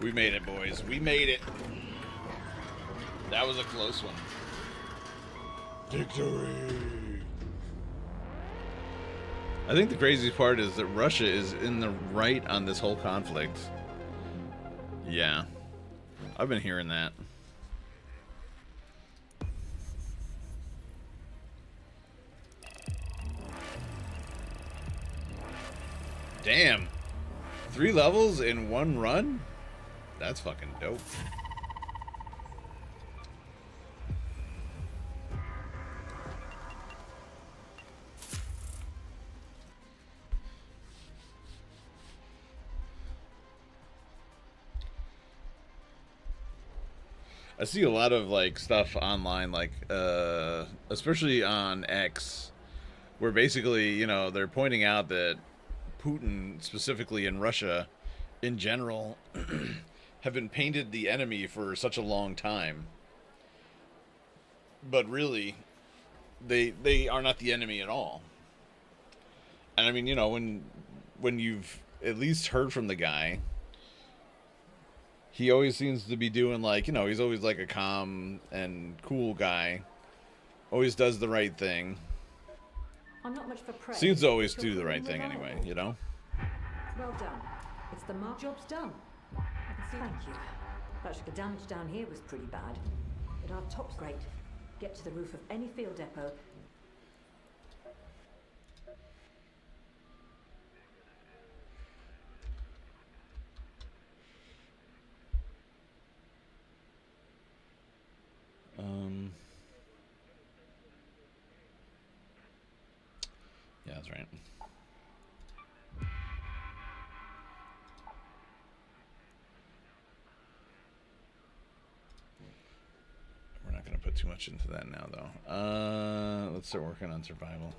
A: We made it, boys. We made it. That was a close one. Victory! I think the craziest part is that Russia is in the right on this whole conflict. Yeah. I've been hearing that. Damn. 3 levels in 1 run? That's fucking dope. I see a lot of like stuff online, like especially on X, where basically, you know, they're pointing out that Putin, specifically in Russia, in general, have been painted the enemy for such a long time. But really, they are not the enemy at all. And I mean, you know, when you've at least heard from the guy, he always seems to be doing like, you know, he's always like a calm and cool guy. Always does the right thing.
D: I'm not much for praise.
A: Seems to always
D: but
A: do
D: you're
A: the right
D: pretty
A: thing
D: reliable.
A: anyway, you know?
D: Well done. It's the mark. Job's done. I can see. Thank you. Actually, the damage down here was pretty bad. But our top's great. Get to the roof of any field depot.
A: Yeah, that's right. We're not going to put too much into that now, though. Let's start working on survival.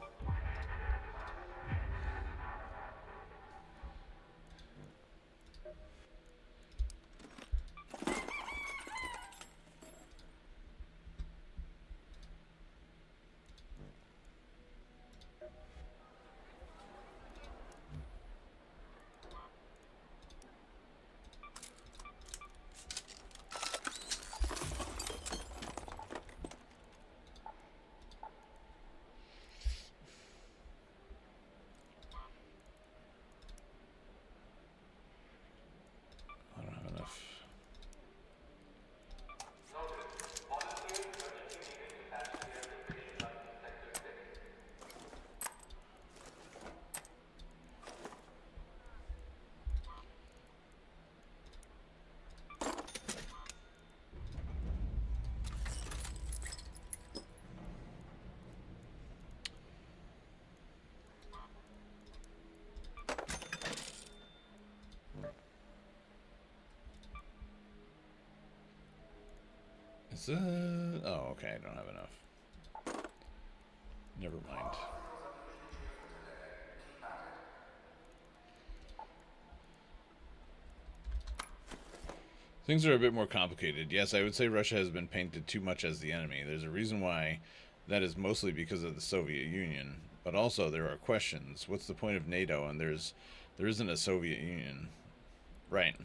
A: I don't have enough. Oh, okay, I don't have enough. Never mind. Things are a bit more complicated. Yes, I would say Russia has been painted too much as the enemy. There's a reason why. That is mostly because of the Soviet Union. But also there are questions. What's the point of NATO? And there isn't a Soviet Union. Right.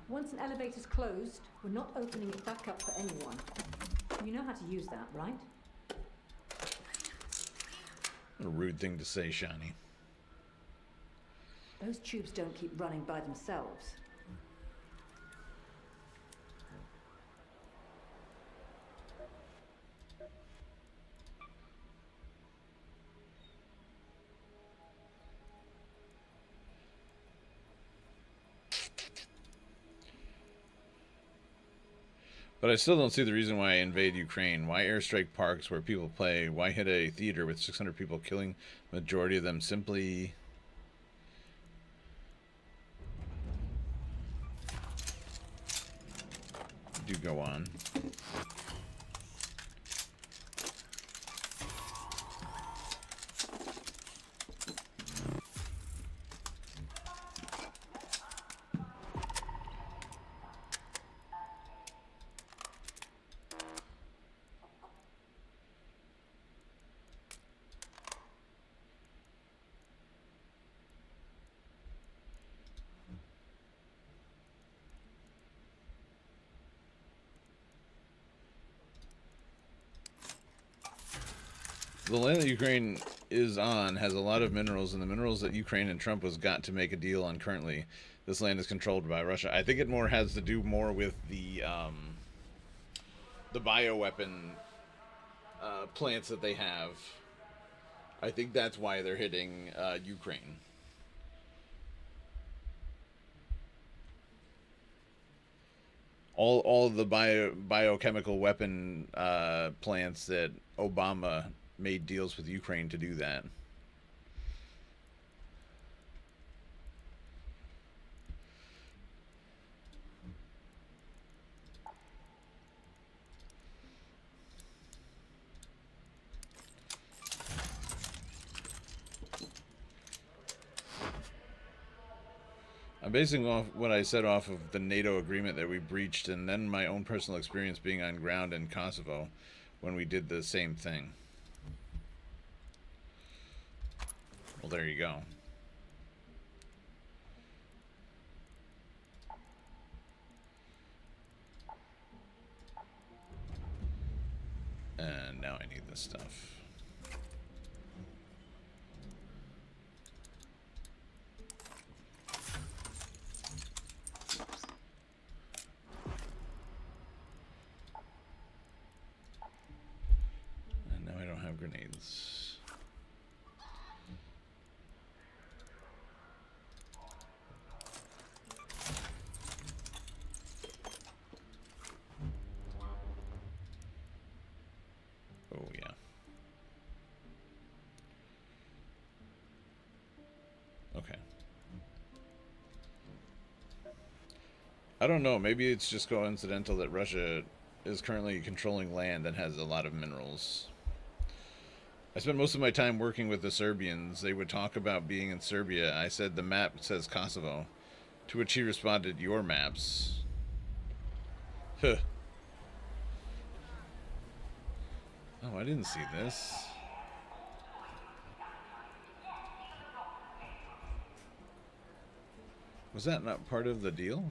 D: Once an elevator's closed, we're not opening it back up for anyone. You know how to use that, right?
A: What a rude thing to say, Shani.
D: Those tubes don't keep running by themselves.
A: But I still don't see the reason why I invade Ukraine. Why airstrike parks where people play? Why hit a theater with 600 people, killing majority of them simply? Do go on. The land that Ukraine is on has a lot of minerals, and the minerals that Ukraine and Trump was got to make a deal on currently, this land is controlled by Russia. I think it more has to do more with the bioweapon plants that they have. I think that's why they're hitting Ukraine. all of the biochemical weapon plants that Obama made deals with Ukraine to do that. I'm basing off what I said off of the NATO agreement that we breached, and then my own personal experience being on ground in Kosovo when we did the same thing. Well, there you go. And now I need this stuff. Grenades. Oh yeah. Okay. I don't know, maybe it's just coincidental that Russia is currently controlling land that has a lot of minerals. I spent most of my time working with the Serbians. They would talk about being in Serbia. I said, the map says Kosovo. To which he responded, your maps. Huh. Oh, I didn't see this. Was that not part of the deal?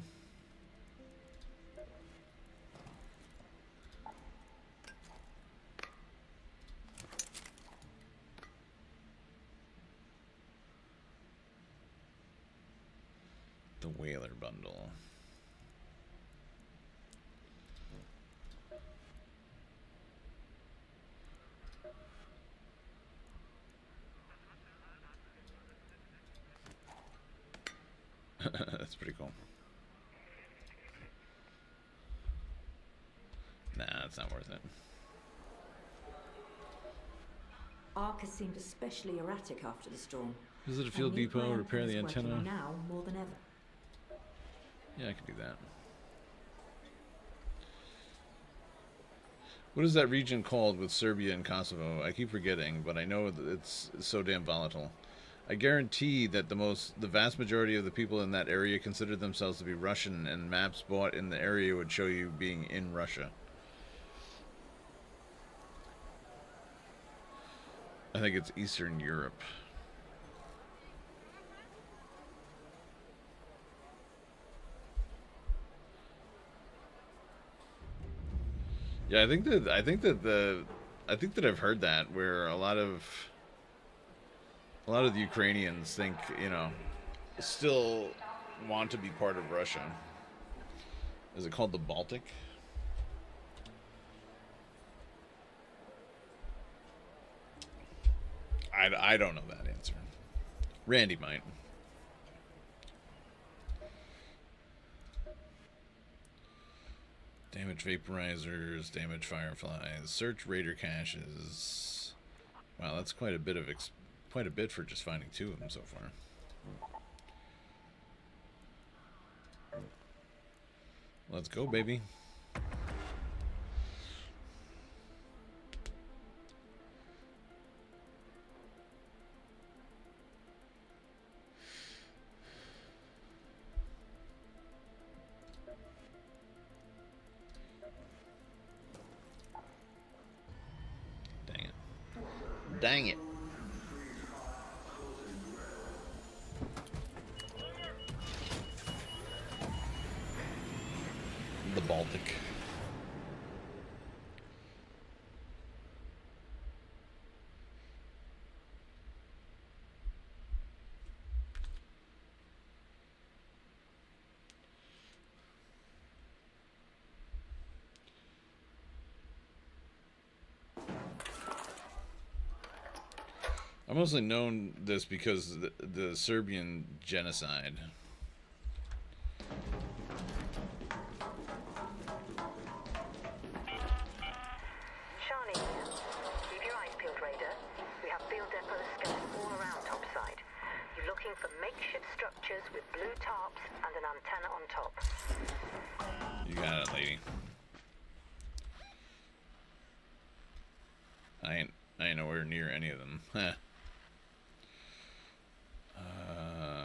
A: The Whaler bundle. That's pretty cool. Nah, it's not worth it.
D: Arca seemed especially erratic after the storm.
A: Visit a field depot, repair the antenna.
D: Now more than ever.
A: Yeah, I can do that. What is that region called with Serbia and Kosovo? I keep forgetting, but I know that it's so damn volatile. I guarantee that the vast majority of the people in that area consider themselves to be Russian, and maps bought in the area would show you being in Russia. I think it's Eastern Europe. Yeah, I think that I've heard that, where a lot of the Ukrainians think, you know, still want to be part of Russia. Is it called the Baltic? I don't know that answer. Randy might. Damage vaporizers, damage fireflies, search raider caches. Wow, that's quite a bit for just finding 2 of them so far. Let's go, baby. Dang it. The Baltic. I mostly known this because the Serbian genocide. I ain't nowhere near any of them. Heh.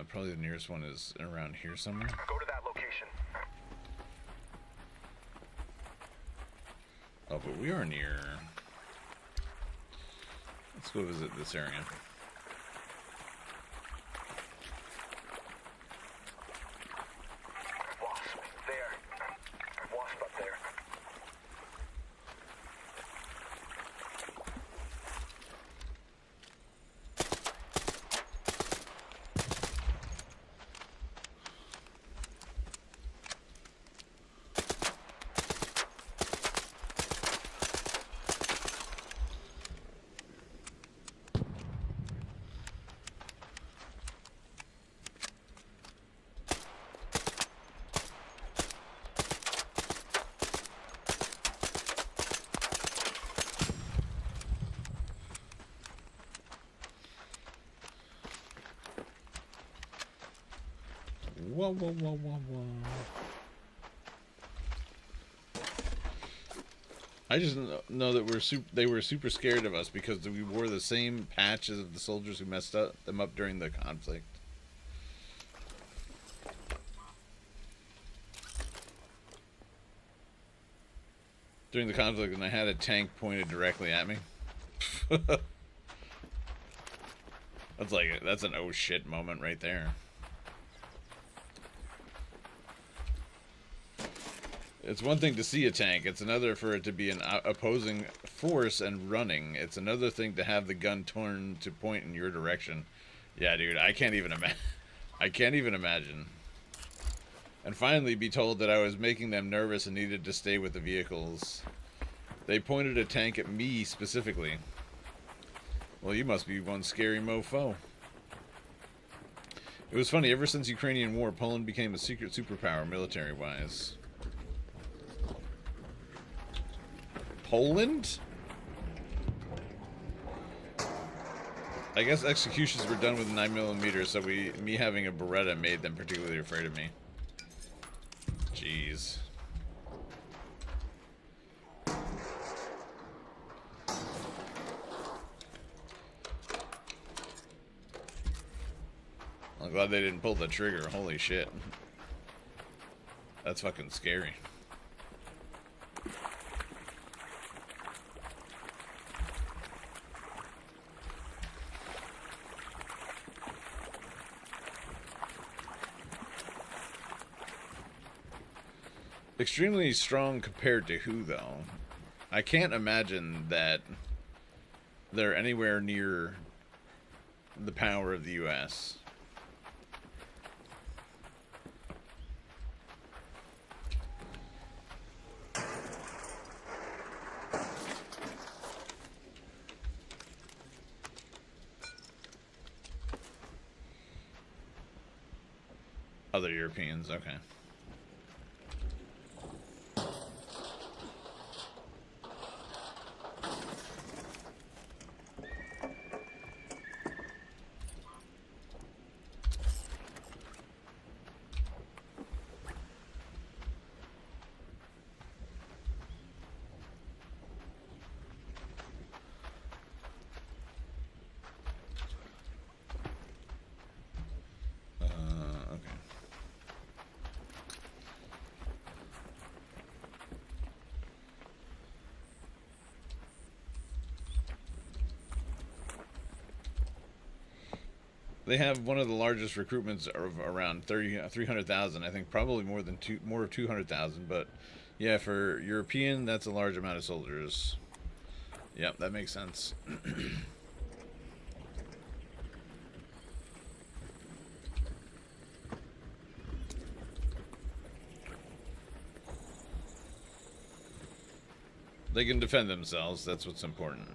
A: Probably the nearest one is around here somewhere.
B: Go to that location.
A: Oh, but we are near. Let's go visit this area.
B: Wasp, there. Wasp up there.
A: Whoa, whoa, whoa, whoa, whoa. I just know that they were super scared of us because we wore the same patches of the soldiers who messed them up during the conflict. During the conflict, and I had a tank pointed directly at me. That's an oh shit moment right there. It's one thing to see a tank, it's another for it to be an opposing force and running. It's another thing to have the gun turned to point in your direction. Yeah, dude, I can't even imagine. I can't even imagine. And finally be told that I was making them nervous and needed to stay with the vehicles. They pointed a tank at me specifically. Well, you must be one scary mofo. It was funny, ever since Ukrainian war, Poland became a secret superpower military-wise. Poland? I guess executions were done with 9mm, so me having a Beretta made them particularly afraid of me. Jeez. I'm glad they didn't pull the trigger. Holy shit. That's fucking scary. Extremely strong compared to who, though? I can't imagine that they're anywhere near the power of the U.S. Other Europeans, okay. They have one of the largest recruitments of around 300,000. I think probably more of 200,000. But yeah, for European, that's a large amount of soldiers. Yep, that makes sense. They can defend themselves. That's what's important.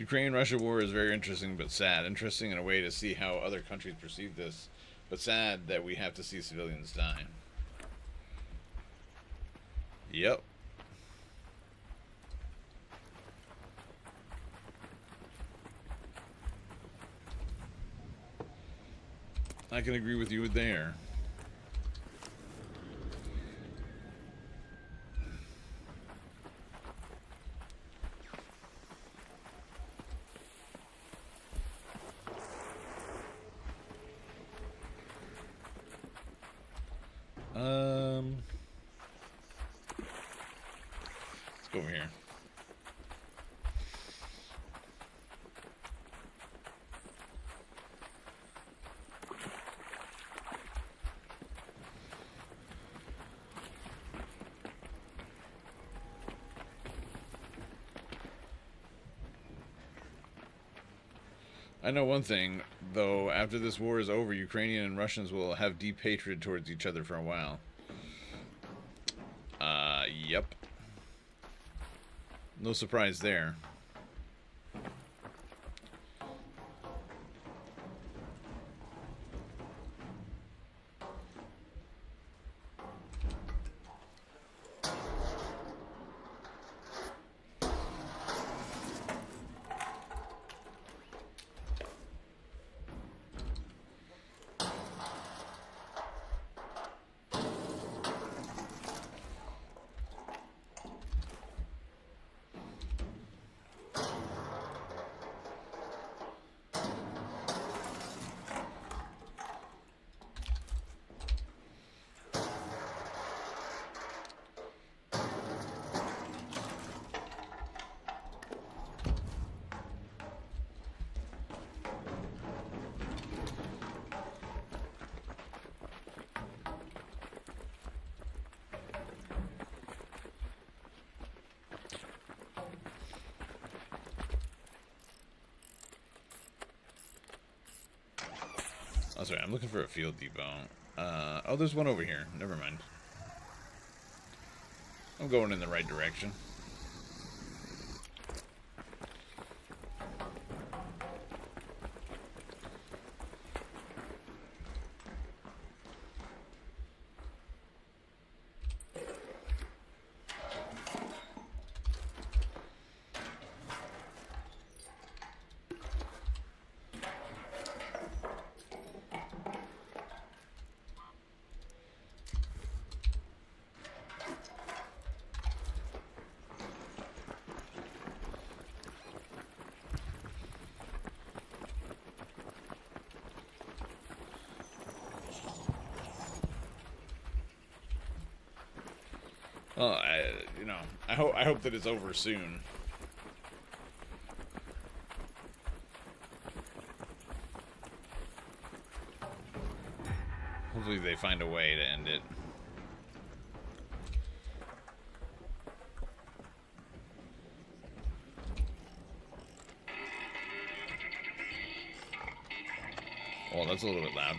A: Ukraine-Russia war is very interesting but sad. Interesting in a way to see how other countries perceive this, but sad that we have to see civilians die. Yep. I can agree with you there. Let's go over here. I know one thing, though, after this war is over, Ukrainian and Russians will have deep hatred towards each other for a while. Yep. No surprise there. Oh, sorry, I'm looking for a field depot. Oh, there's one over here. Never mind. I'm going in the right direction. Well, I hope that it's over soon. Hopefully they find a way to end it. Well, that's a little bit loud.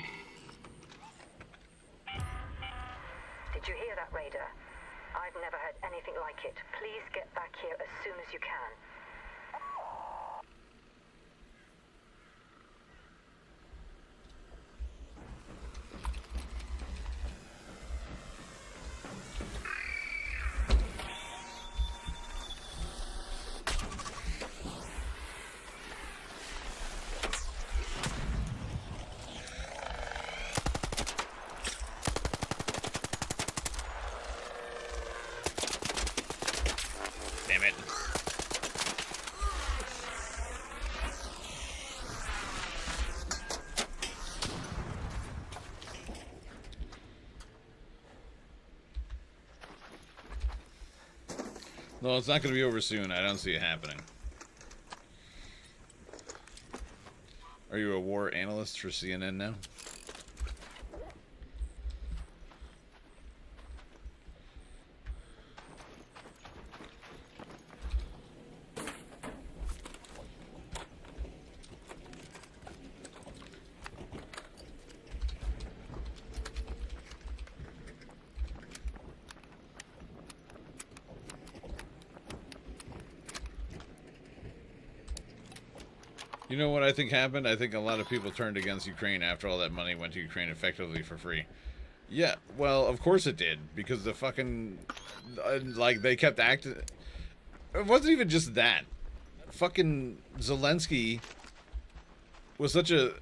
C: Did you hear that, Raider? I've never heard anything like it. Please get back here as soon as you can.
A: Damn it. No, it's not going to be over soon. I don't see it happening. Are you a war analyst for CNN now? You know what I think happened? I think a lot of people turned against Ukraine after all that money went to Ukraine effectively for free. Yeah, well, of course it did, because the fucking, like, they kept acting. It wasn't even just that. Fucking Zelensky was such a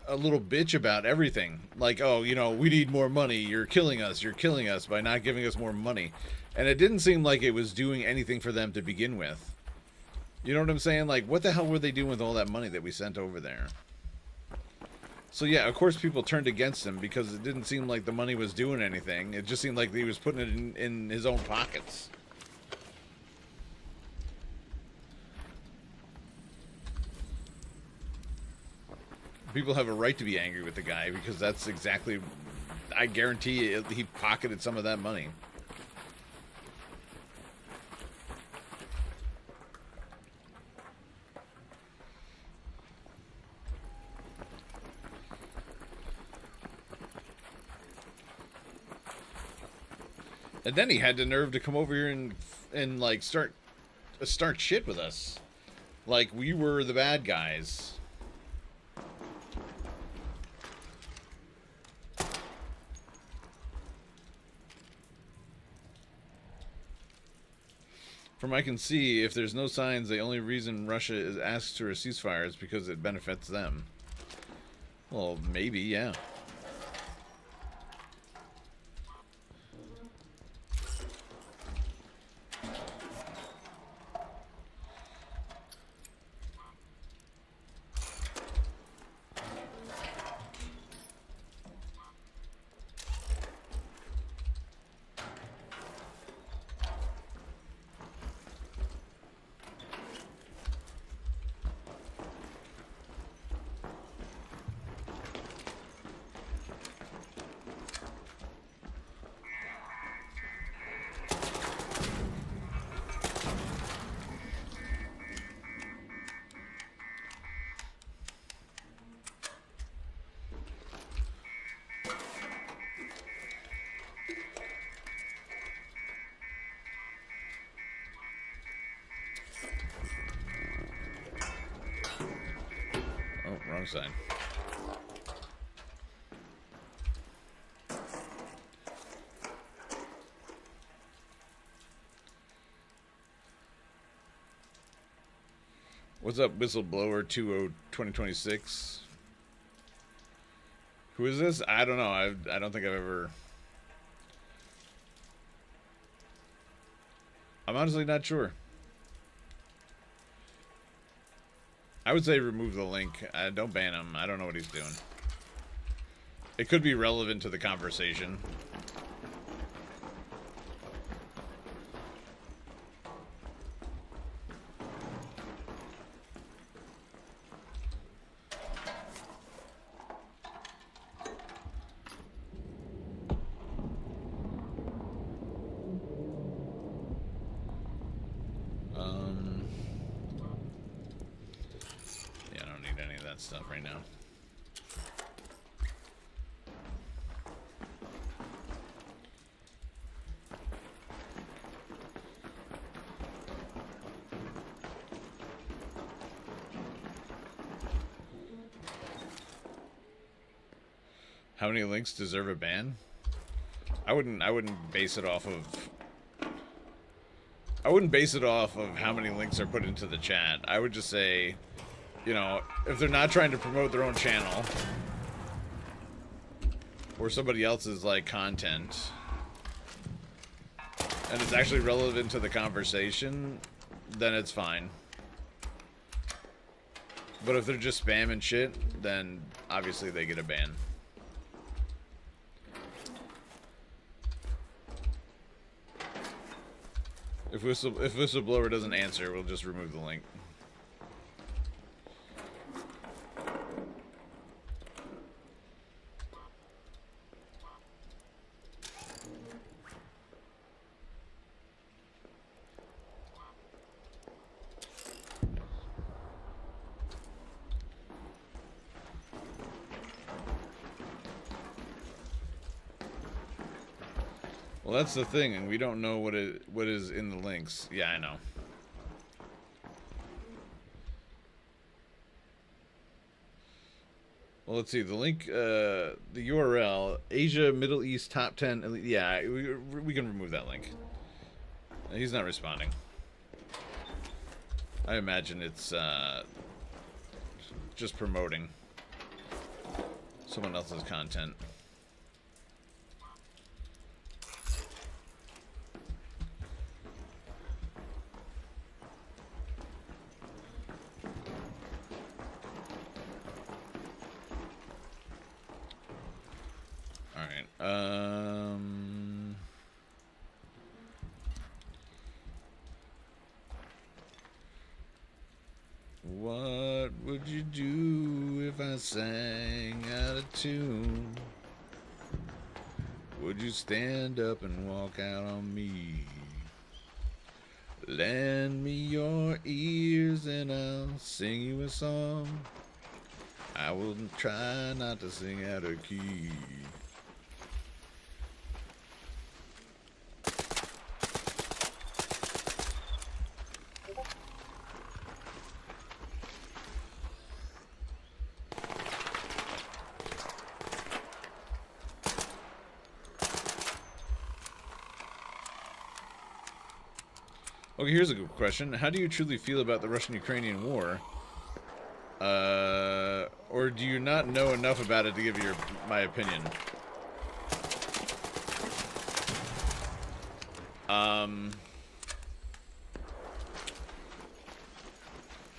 A: little bitch about everything. Like, oh, you know, we need more money. You're killing us by not giving us more money. And it didn't seem like it was doing anything for them to begin with. You know what I'm saying? Like, what the hell were they doing with all that money that we sent over there? So yeah, of course people turned against him because it didn't seem like the money was doing anything. It just seemed like he was putting it in his own pockets. People have a right to be angry with the guy because that's exactly, I guarantee he pocketed some of that money. And then he had the nerve to come over here and like start shit with us, like we were the bad guys. From I can see, if there's no signs, the only reason Russia is asked to a ceasefire is because it benefits them. Well, maybe, yeah. Wrong side. What's up, Whistleblower 2026? Who is this? I don't know. I don't think I've ever... I'm honestly not sure. I would say remove the link. Don't ban him. I don't know what he's doing. It could be relevant to the conversation. Stuff right now. How many links deserve a ban? I wouldn't base it off of how many links are put into the chat. I would just say, you know, if they're not trying to promote their own channel or somebody else's like content and it's actually relevant to the conversation, then it's fine. But if they're just spamming shit, then obviously they get a ban. If Whistleblower doesn't answer, we'll just remove the link. Well, that's the thing, and we don't know what is in the links. Yeah, I know. Well, let's see. The link, the URL, Asia, Middle East, top 10. Yeah, we can remove that link. He's not responding. I imagine it's just promoting someone else's content. What would you do if I sang out of tune? Would you stand up and walk out on me? Lend me your ears and I'll sing you a song. I will try not to sing out of key. Okay, here's a good question. How do you truly feel about the Russian-Ukrainian war? Or do you not know enough about it to give my opinion?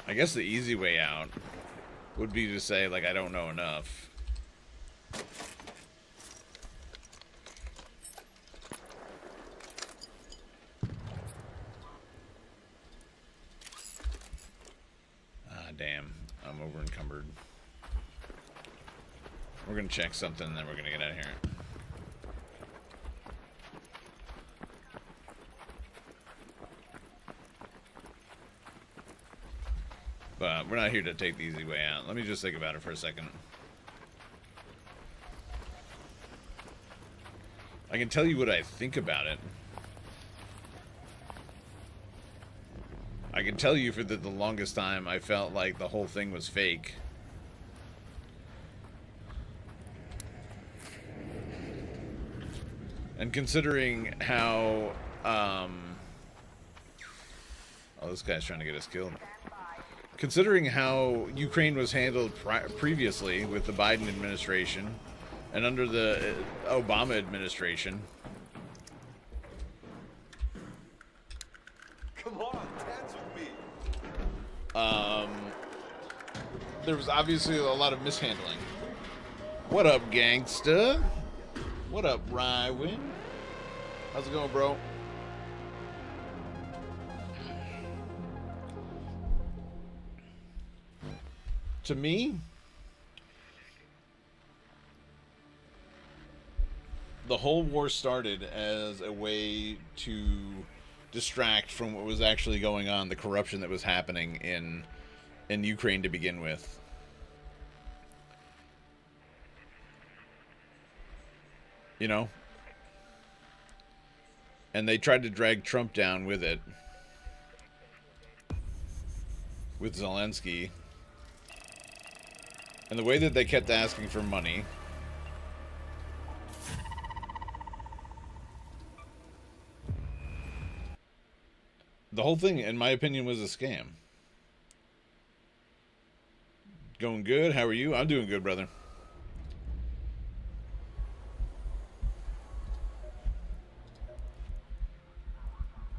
A: I guess the easy way out would be to say, like, I don't know enough. Damn, I'm over encumbered. We're gonna check something and then we're gonna get out of here. But we're not here to take the easy way out. Let me just think about it for a second. I can tell you what I think about it. I can tell you for the longest time I felt like the whole thing was fake. And considering how, oh, this guy's trying to get us killed. Considering how Ukraine was handled previously with the Biden administration and under the Obama administration.
B: Come on, dance with me.
A: There was obviously a lot of mishandling. What up, gangsta? What up, Rywin? How's it going, bro? To me, the whole war started as a way to distract from what was actually going on, the corruption that was happening in Ukraine to begin with. You know? And they tried to drag Trump down with it. With Zelensky. And the way that they kept asking for money. The whole thing, in my opinion, was a scam. Going good? How are you? I'm doing good, brother.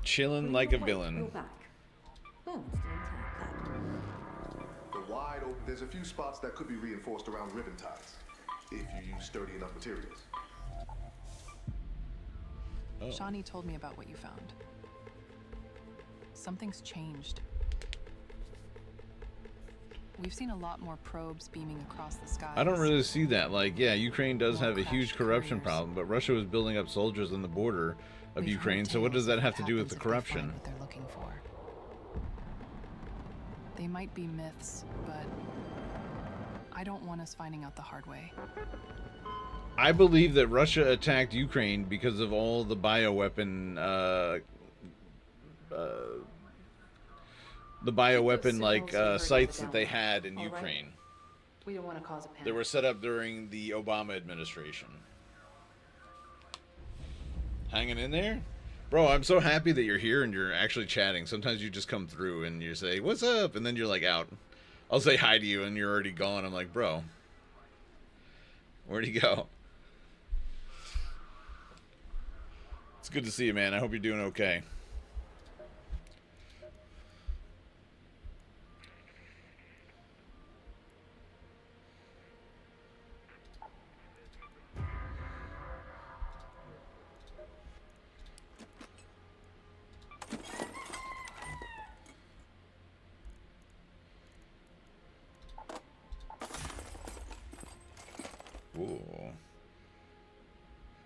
A: Chilling like a villain.
D: You're back. Oh, still intact.
F: The wide open, there's a few spots that could be reinforced around ribbon ties, if you use sturdy enough materials.
A: Oh.
G: Shawnee told me about what you found. Something's changed. We've seen a lot more probes beaming across the sky.
A: I don't really see that. Like, yeah, Ukraine does have a huge corruption problem, but Russia was building up soldiers on the border of Ukraine, so what does that have to do with the corruption?
G: What they're looking for. They might be myths, but I don't want us finding out the hard way.
A: I believe that Russia attacked Ukraine because of all the bioweapon, sites that they had in Ukraine.
G: We don't want to cause a panic.
A: They were set up during the Obama administration. Hanging in there? Bro, I'm so happy that you're here and you're actually chatting. Sometimes you just come through and you say, what's up? And then you're like out. I'll say hi to you and you're already gone. I'm like, bro, where'd he go? It's good to see you, man. I hope you're doing okay. Ooh.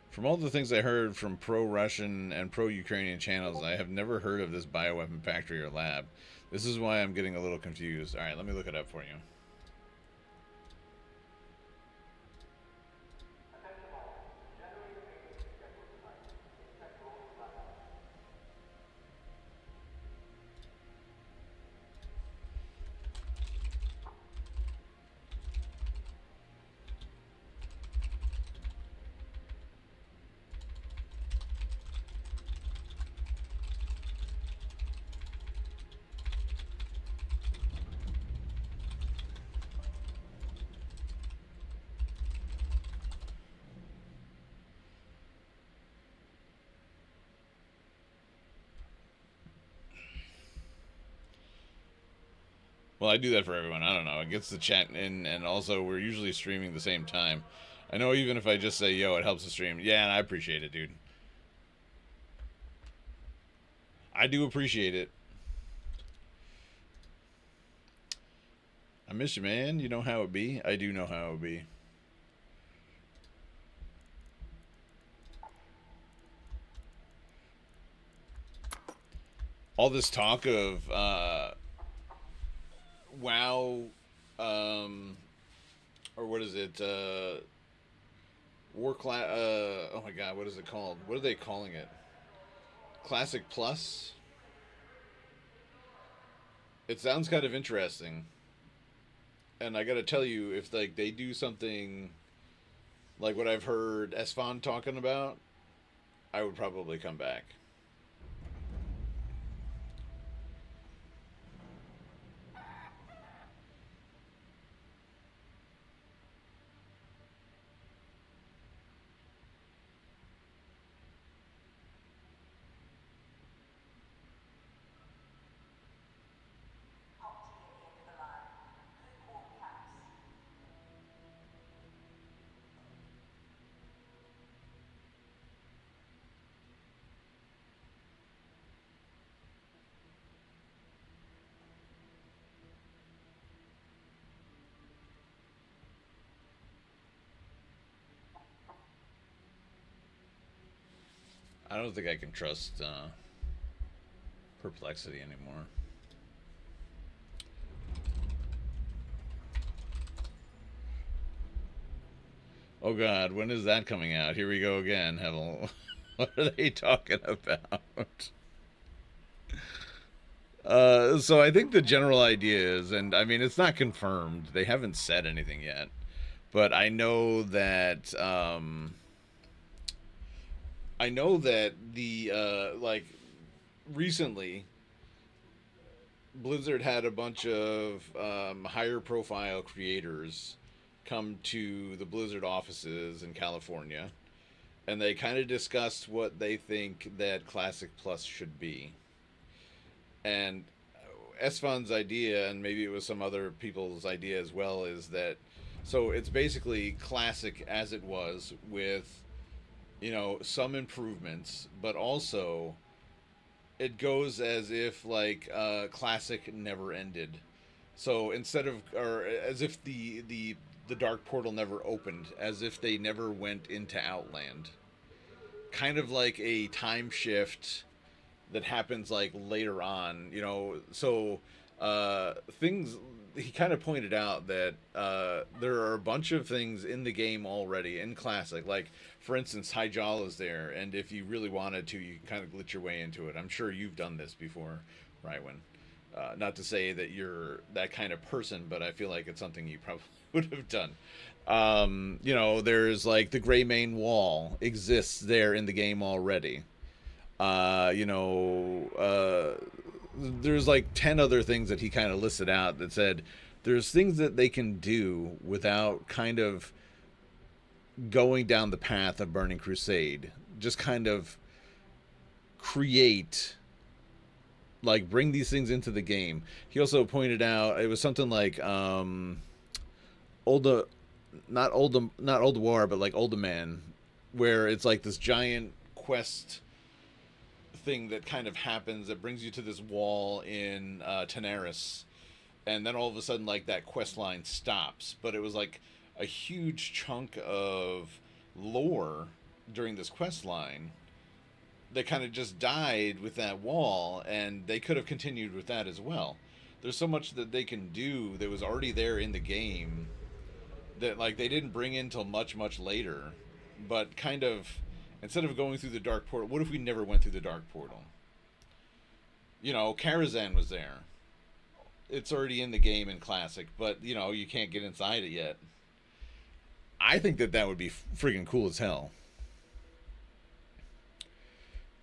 A: From all the things I heard from pro-Russian and pro-Ukrainian channels, I have never heard of this bioweapon factory or lab. This is why I'm getting a little confused. Alright, let me look it up for you. Well, I do that for everyone. I don't know. It gets the chat in, and also we're usually streaming the same time. I know even if I just say, yo, it helps the stream. Yeah, and I appreciate it, dude. I do appreciate it. I miss you, man. You know how it be? I do know how it be. All this talk of, WoW, or what is it, oh my god, what is it called? What are they calling it? Classic Plus? It sounds kind of interesting. And I gotta tell you, if like they do something like what I've heard Esfand talking about, I would probably come back. I don't think I can trust Perplexity anymore. Oh god, when is that coming out? Here we go again. What are they talking about? So I think the general idea is, and I mean, it's not confirmed. They haven't said anything yet. But I know that, like, recently, Blizzard had a bunch of higher profile creators come to the Blizzard offices in California, and they kind of discussed what they think that Classic Plus should be. And Esfand's idea, and maybe it was some other people's idea as well, is that, so it's basically Classic as it was with, you know, some improvements, but also it goes as if like Classic never ended. So instead of, or as if the Dark Portal never opened, as if they never went into Outland. Kind of like a time shift that happens like later on, you know. So things, he kind of pointed out that there are a bunch of things in the game already in Classic, like for instance Hyjal is there, and if you really wanted to, you can kind of glitch your way into it. I'm sure you've done this before, Rywin. Not to say that you're that kind of person, but I feel like it's something you probably would have done. You know, there's like the gray main wall exists there in the game already. You know, there's like 10 other things that he kind of listed out that said there's things that they can do without kind of going down the path of Burning Crusade. Just kind of create, like, bring these things into the game. He also pointed out it was something like not Old War, but like Old Man, where it's like this giant quest thing that kind of happens that brings you to this wall in Tenaris, and then all of a sudden, like, that quest line stops. But it was like a huge chunk of lore during this quest line that kind of just died with that wall, and they could have continued with that as well. There's so much that they can do that was already there in the game that, like, they didn't bring in till much, much later. But kind of, instead of going through the Dark Portal, what if we never went through the Dark Portal? You know, Karazhan was there. It's already in the game in Classic, but, you know, you can't get inside it yet. I think that that would be friggin' cool as hell.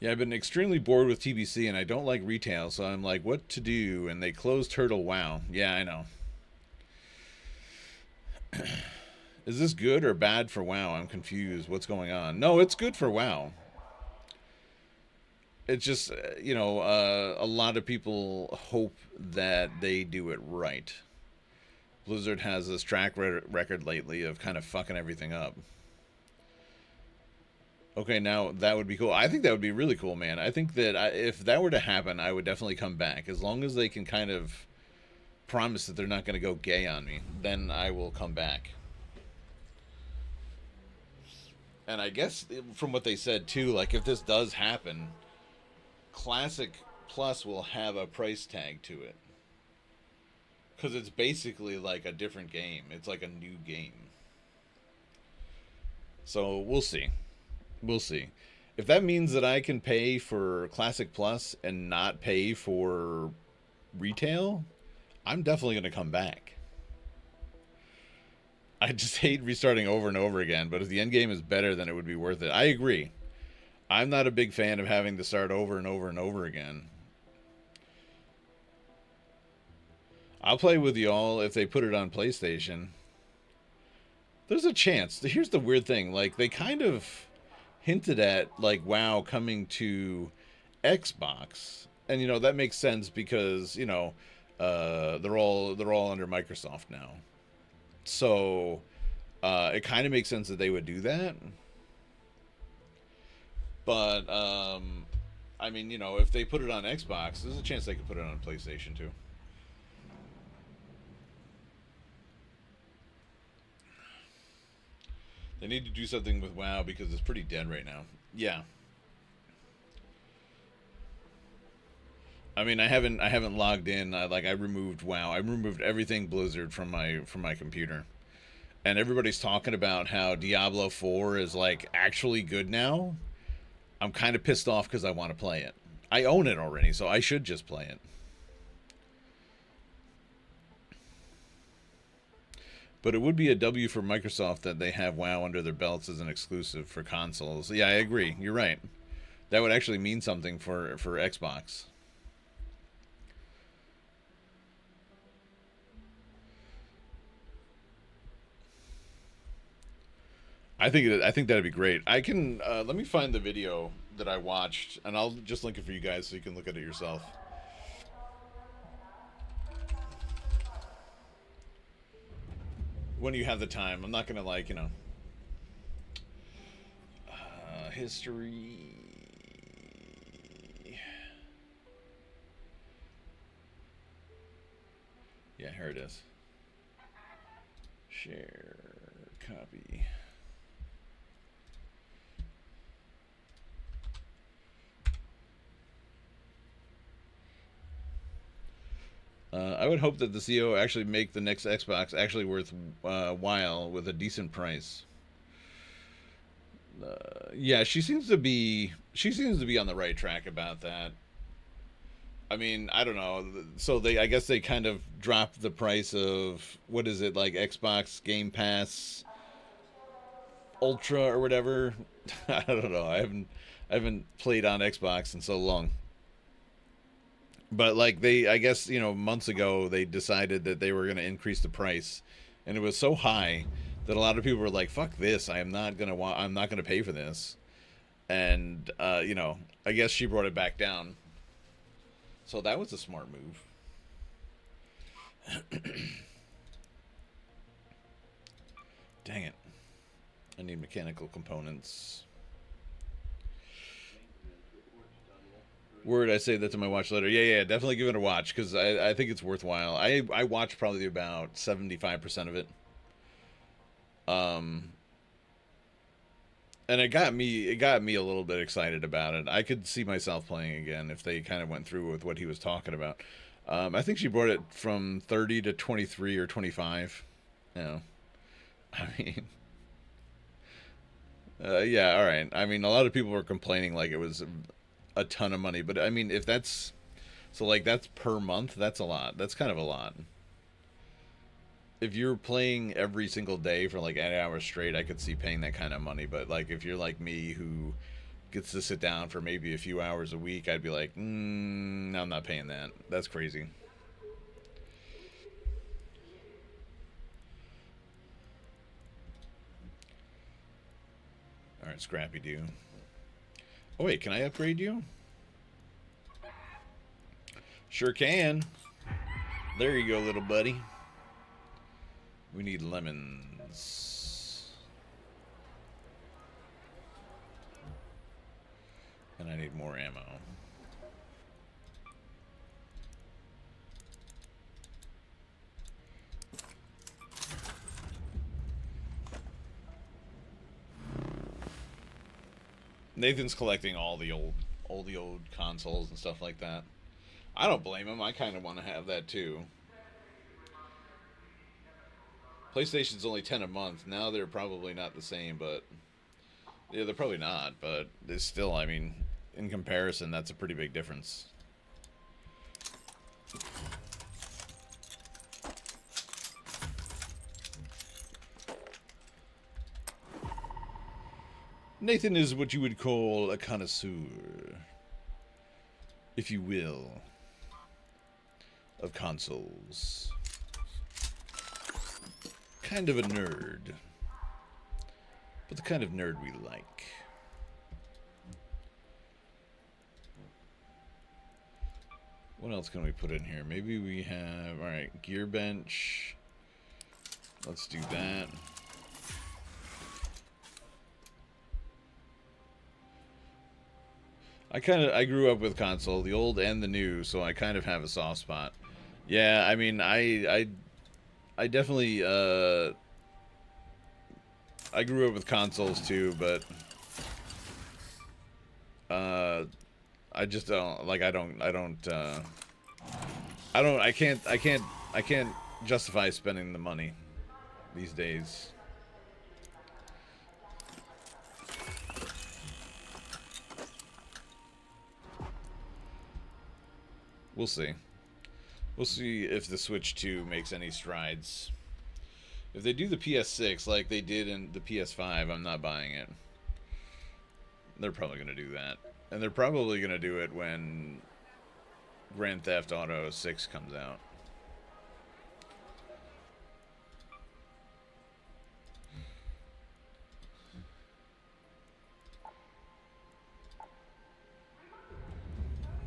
A: Yeah, I've been extremely bored with TBC, and I don't like retail, so I'm like, what to do? And they closed Turtle. Wow. Yeah, I know. Is this good or bad for WoW? I'm confused. What's going on? No, it's good for WoW. It's just, you know, a lot of people hope that they do it right. Blizzard has this track record lately of kind of fucking everything up. Okay, now that would be cool. I think that would be really cool, man. I think that if that were to happen, I would definitely come back. As long as they can kind of promise that they're not going to go gay on me, then I will come back. And I guess from what they said too, like, if this does happen, Classic Plus will have a price tag to it. Because it's basically like a different game. It's like a new game. So we'll see. We'll see. If that means that I can pay for Classic Plus and not pay for retail, I'm definitely going to come back. I just hate restarting over and over again, but if the end game is better, then it would be worth it. I agree. I'm not a big fan of having to start over and over and over again. I'll play with y'all if they put it on PlayStation. There's a chance. Here's the weird thing. Like, they kind of hinted at, like, WoW coming to Xbox. And, you know, that makes sense because, you know, they're all under Microsoft now. So, it kind of makes sense that they would do that. But, I mean, you know, if they put it on Xbox, there's a chance they could put it on PlayStation too. They need to do something with WoW because it's pretty dead right now. Yeah. I mean, I haven't logged in. I removed WoW. I removed everything Blizzard from my computer. And everybody's talking about how Diablo 4 is, like, actually good now. I'm kind of pissed off because I want to play it. I own it already, so I should just play it. But it would be a W for Microsoft that they have WoW under their belts as an exclusive for consoles. Yeah, I agree. You're right. That would actually mean something for Xbox. I think that'd be great. I can let me find the video that I watched, and I'll just link it for you guys so you can look at it yourself. When you have the time. I'm not gonna, like, you know, history. Yeah, here it is. Share copy. I would hope that the CEO actually make the next Xbox actually worth while with a decent price. Yeah, she seems to be on the right track about that. I mean, I don't know. So I guess they kind of dropped the price of, what is it, like Xbox Game Pass Ultra or whatever. I don't know. I haven't played on Xbox in so long. But like I guess, months ago they decided that they were going to increase the price, and it was so high that a lot of people were like, "Fuck this! I'm not gonna pay for this." And I guess she brought it back down. So that was a smart move. Dang it. I need mechanical components. Word, I say that to my watch later. Yeah, definitely give it a watch, because I think it's worthwhile. I watched probably about 75% of it. And it got me a little bit excited about it. I could see myself playing again if they kind of went through with what he was talking about. I think she brought it from 30 to 23 or 25. I mean, yeah, all right. I mean, a lot of people were complaining like it was a ton of money, but I mean, if that's that's per month, that's a lot. That's kind of a lot. If you're playing every single day for like 8 hours straight, I could see paying that kind of money. But like if you're like me, who gets to sit down for maybe a few hours a week, I'd be like, no, I'm not paying that. That's crazy. All right, Scrappy Doo. Oh wait, can I upgrade you? Sure can. There you go, little buddy. We need lemons. And I need more ammo. Nathan's collecting all the old consoles and stuff like that. I don't blame him. I kind of want to have that too. PlayStation's only 10 a month. Now they're probably not the same, but yeah, they're probably not, but it's still, I mean, in comparison, that's a pretty big difference. Nathan is what you would call a connoisseur, if you will, of consoles. Kind of a nerd, but the kind of nerd we like. What else can we put in here? Maybe we have, all right, gear bench. Let's do that. I grew up with console, the old and the new, so I kind of have a soft spot. Yeah, I mean, I definitely, I grew up with consoles too, but, I just don't, like, I can't justify spending the money these days. We'll see. We'll see if the Switch 2 makes any strides. If they do the PS6 like they did in the PS5, I'm not buying it. They're probably going to do that. And they're probably going to do it when Grand Theft Auto 6 comes out.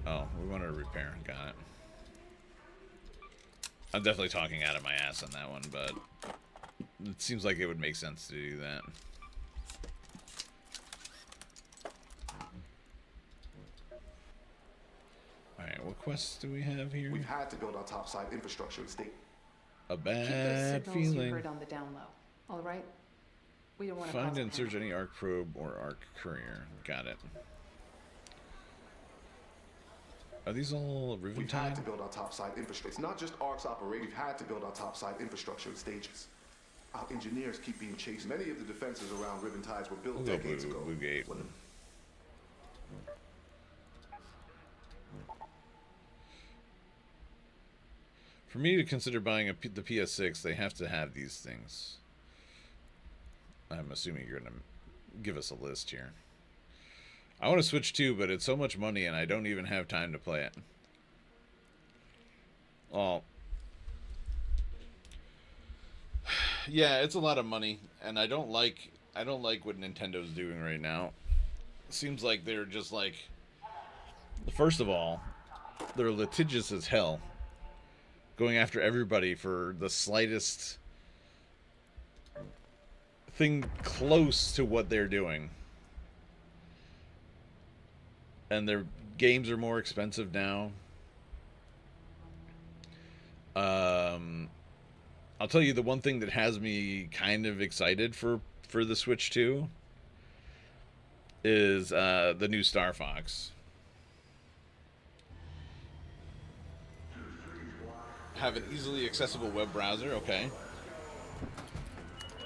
A: Oh, we want to repair. Got it. I'm definitely talking out of my ass on that one, but it seems like it would make sense to do that. Alright, what quests do we have here?
F: We've had to build our topside infrastructure and state.
A: A
G: Keep those
A: bad
G: signals you
A: feeling.
G: heard on the down low. All right. We don't want to
A: Find and search any ARC probe or ARC courier. Got it. Are these all
F: We've
A: Riventide?
F: had to build our topside infrastructure. It's not just ARC's operation. We've had to build our topside infrastructure in stages. Our engineers keep being chased. Many of the defenses around Riventides were built
A: We'll go
F: decades ago.
A: Blue Gate. For me to consider buying the PS6, they have to have these things. I'm assuming you're going to give us a list here. I want to Switch too, but it's so much money and I don't even have time to play it. Oh. Yeah, it's a lot of money, and I don't like what Nintendo's doing right now. It seems like they're just like, first of all, they're litigious as hell, going after everybody for the slightest thing close to what they're doing. And their games are more expensive now. I'll tell you the one thing that has me kind of excited for the Switch 2 is the new Star Fox. Have an easily accessible web browser, okay.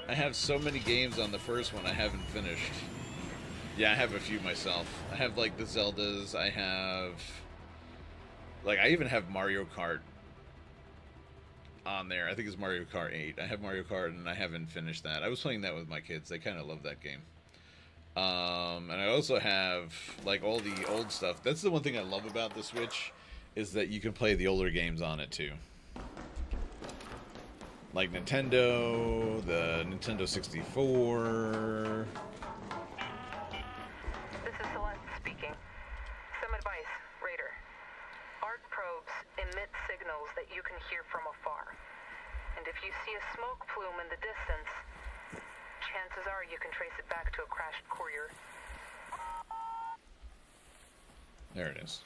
A: I have so many games on the first one I haven't finished. Yeah, I have a few myself. I have like the Zeldas, I even have Mario Kart on there. I think it's Mario Kart 8. I have Mario Kart and I haven't finished that. I was playing that with my kids. They kind of love that game. And I also have like all the old stuff. That's the one thing I love about the Switch, is that you can play the older games on it too. Like Nintendo, the Nintendo 64.
C: This is Celeste speaking. Some advice, Raider. Art probes emit signals that you can hear from afar. And if you see a smoke plume in the distance, chances are you can trace it back to a crashed courier.
A: There it is.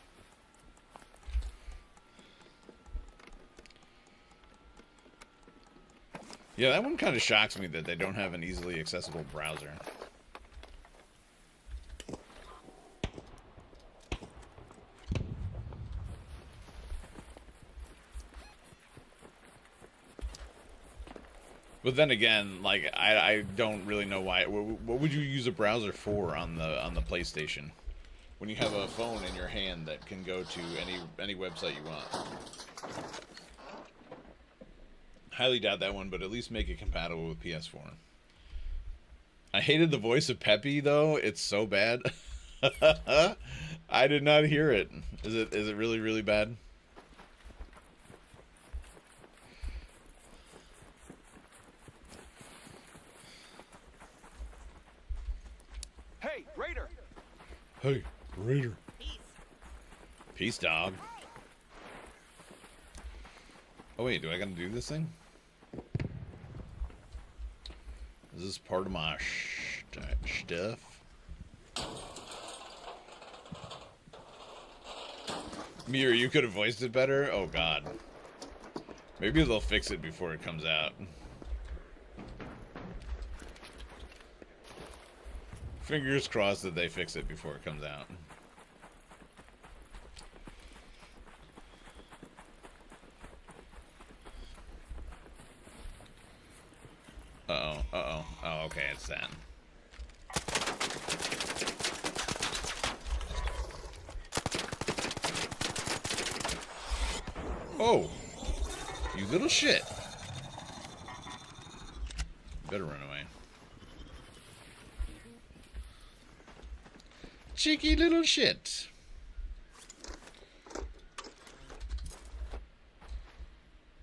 A: Yeah, that one kind of shocks me that they don't have an easily accessible browser. But then again, like I don't really know why. What would you use a browser for on the PlayStation when you have a phone in your hand that can go to any website you want? Highly doubt that one, but at least make it compatible with PS4. I hated the voice of Peppy though. It's so bad. I did not hear it. Is it really, really bad?
B: Hey, Raider!
A: Hey, Raider. Peace, dog. Oh wait, do I gotta do this thing? Is this part of my stuff? Mir, you could have voiced it better? Oh god. Maybe they'll fix it before it comes out. Fingers crossed that they fix it before it comes out. Uh-oh, uh-oh. Oh, okay, it's that. Oh! You little shit! Better run away. Cheeky little shit.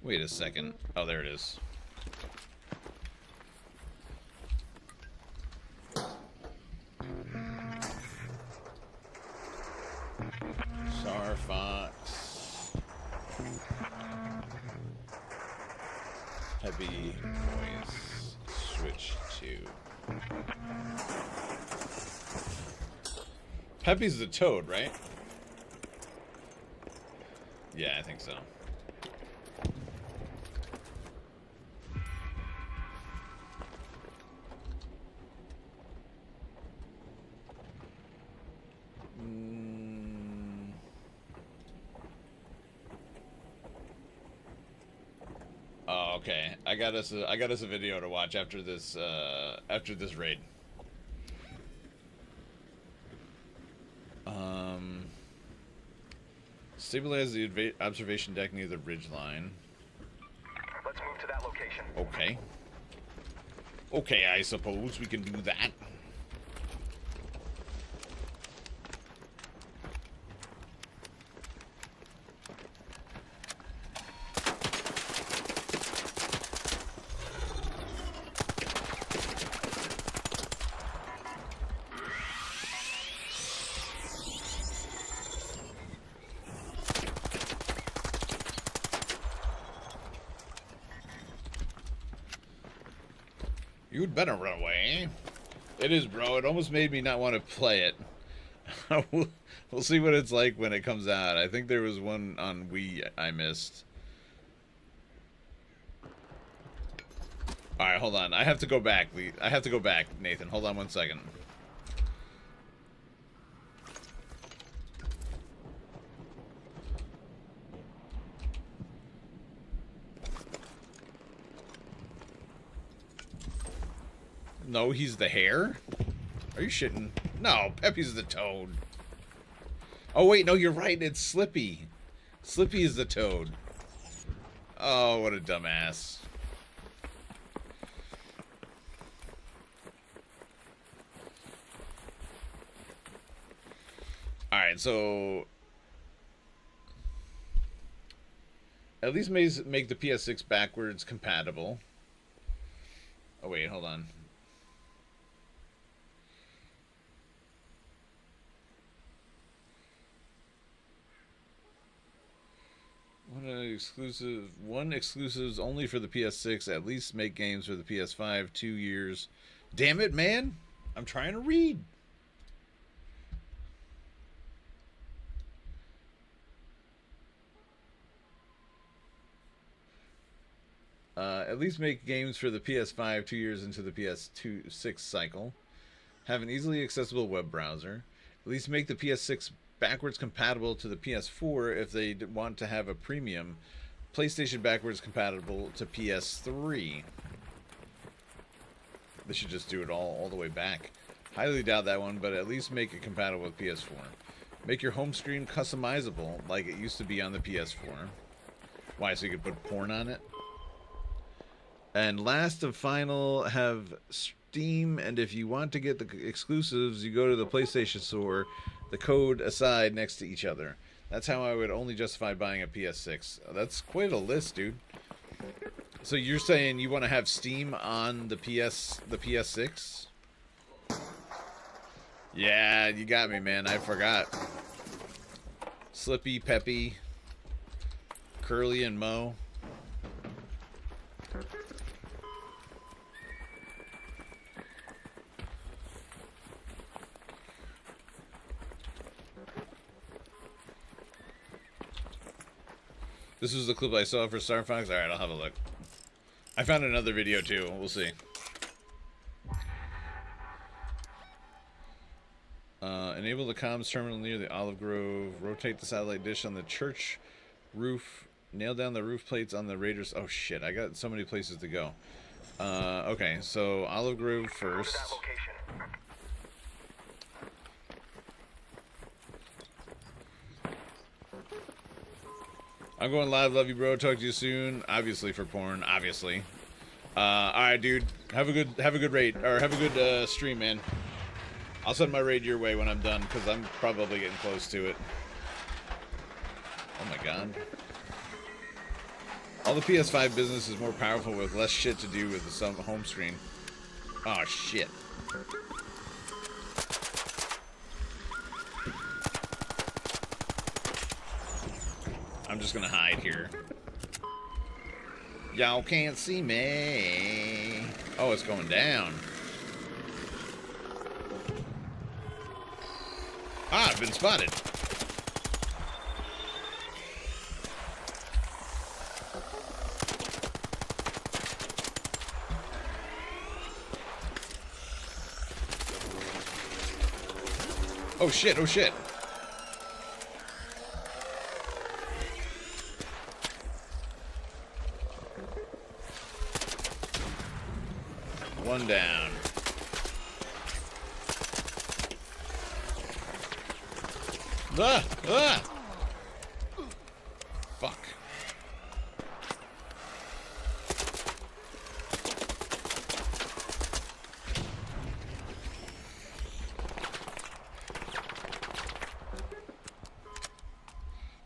A: Wait a second. Oh, there it is. Star Fox. Heavy voice. Switch to. Peppy's the toad, right? Yeah, I think so. Oh, okay. I got us a video to watch after this raid. Stabilize the observation deck near the ridge line. Okay. Okay, I suppose we can do that. You'd better run away. It is, bro. It almost made me not want to play it. We'll see what it's like when it comes out. I think there was one on Wii I missed. Alright, hold on. I have to go back. I have to go back, Nathan. Hold on 1 second. No, he's the hare? Are you shitting? No, Peppy's the toad. Oh, wait, no, you're right. It's Slippy. Slippy is the toad. Oh, what a dumbass. Alright, so... At least make the PS6 backwards compatible. Oh, wait, hold on. One exclusives only for the PS6. At least make games for the PS5. 2 years. Damn it, man! I'm trying to read. At least make games for the PS5 2 years into the PS6 cycle. Have an easily accessible web browser. At least make the PS6 backwards compatible to the PS4 if they want to have a premium. PlayStation backwards compatible to PS3. They should just do it all the way back. Highly doubt that one, but at least make it compatible with PS4. Make your home screen customizable like it used to be on the PS4. Why, so you could put porn on it? And last and final, have Steam, and if you want to get the exclusives, you go to the PlayStation Store, the code aside next to each other. That's how I would only justify buying a PS6. That's quite a list, dude. So you're saying you want to have Steam on the PS6? Yeah, you got me, man. I forgot. Slippy, Peppy, Curly, and Mo. This was the clip I saw for Star Fox. Alright, I'll have a look. I found another video too. We'll see. Enable the comms terminal near the Olive Grove. Rotate the satellite dish on the church roof. Nail down the roof plates on the Raiders. Oh shit, I got so many places to go. Okay, so Olive Grove first. I'm going live. Love you, bro. Talk to you soon. Obviously for porn. Obviously. All right, dude. Have a good raid, or have a good stream, man. I'll send my raid your way when I'm done, because I'm probably getting close to it. Oh my god. All the PS5 business is more powerful with less shit to do with the home screen. Oh shit. I'm just gonna hide here. Y'all can't see me. Oh, it's going down. Ah, I've been spotted. Oh shit, oh shit. One down. Ah! Ah! Fuck.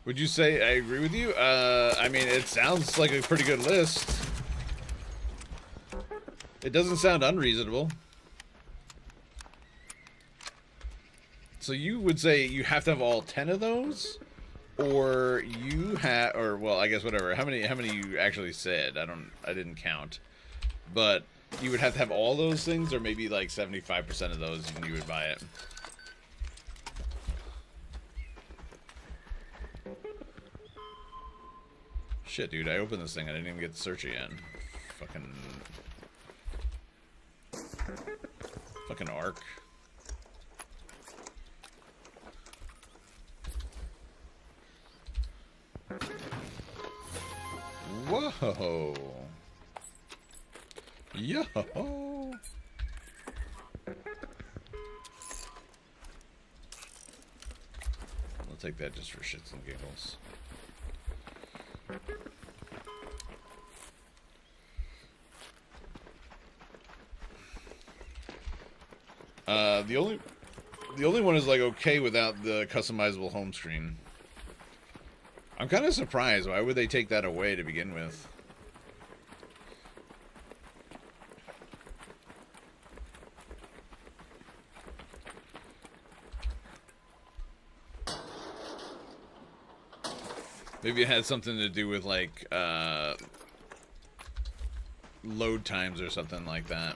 A: Would you say I agree with you? I mean, it sounds like a pretty good list. It doesn't sound unreasonable. So you would say you have to have all 10 of those? Or you have, or well, I guess whatever. How many you actually said? I didn't count. But you would have to have all those things, or maybe like 75% of those, and you would buy it. Shit, dude, I opened this thing. I didn't even get to search it yet. Fucking arc. Whoa. Yo. I'll take that just for shits and giggles. The only one is like okay without the customizable home screen. I'm kind of surprised. Why would they take that away to begin with? Maybe it had something to do with like load times or something like that.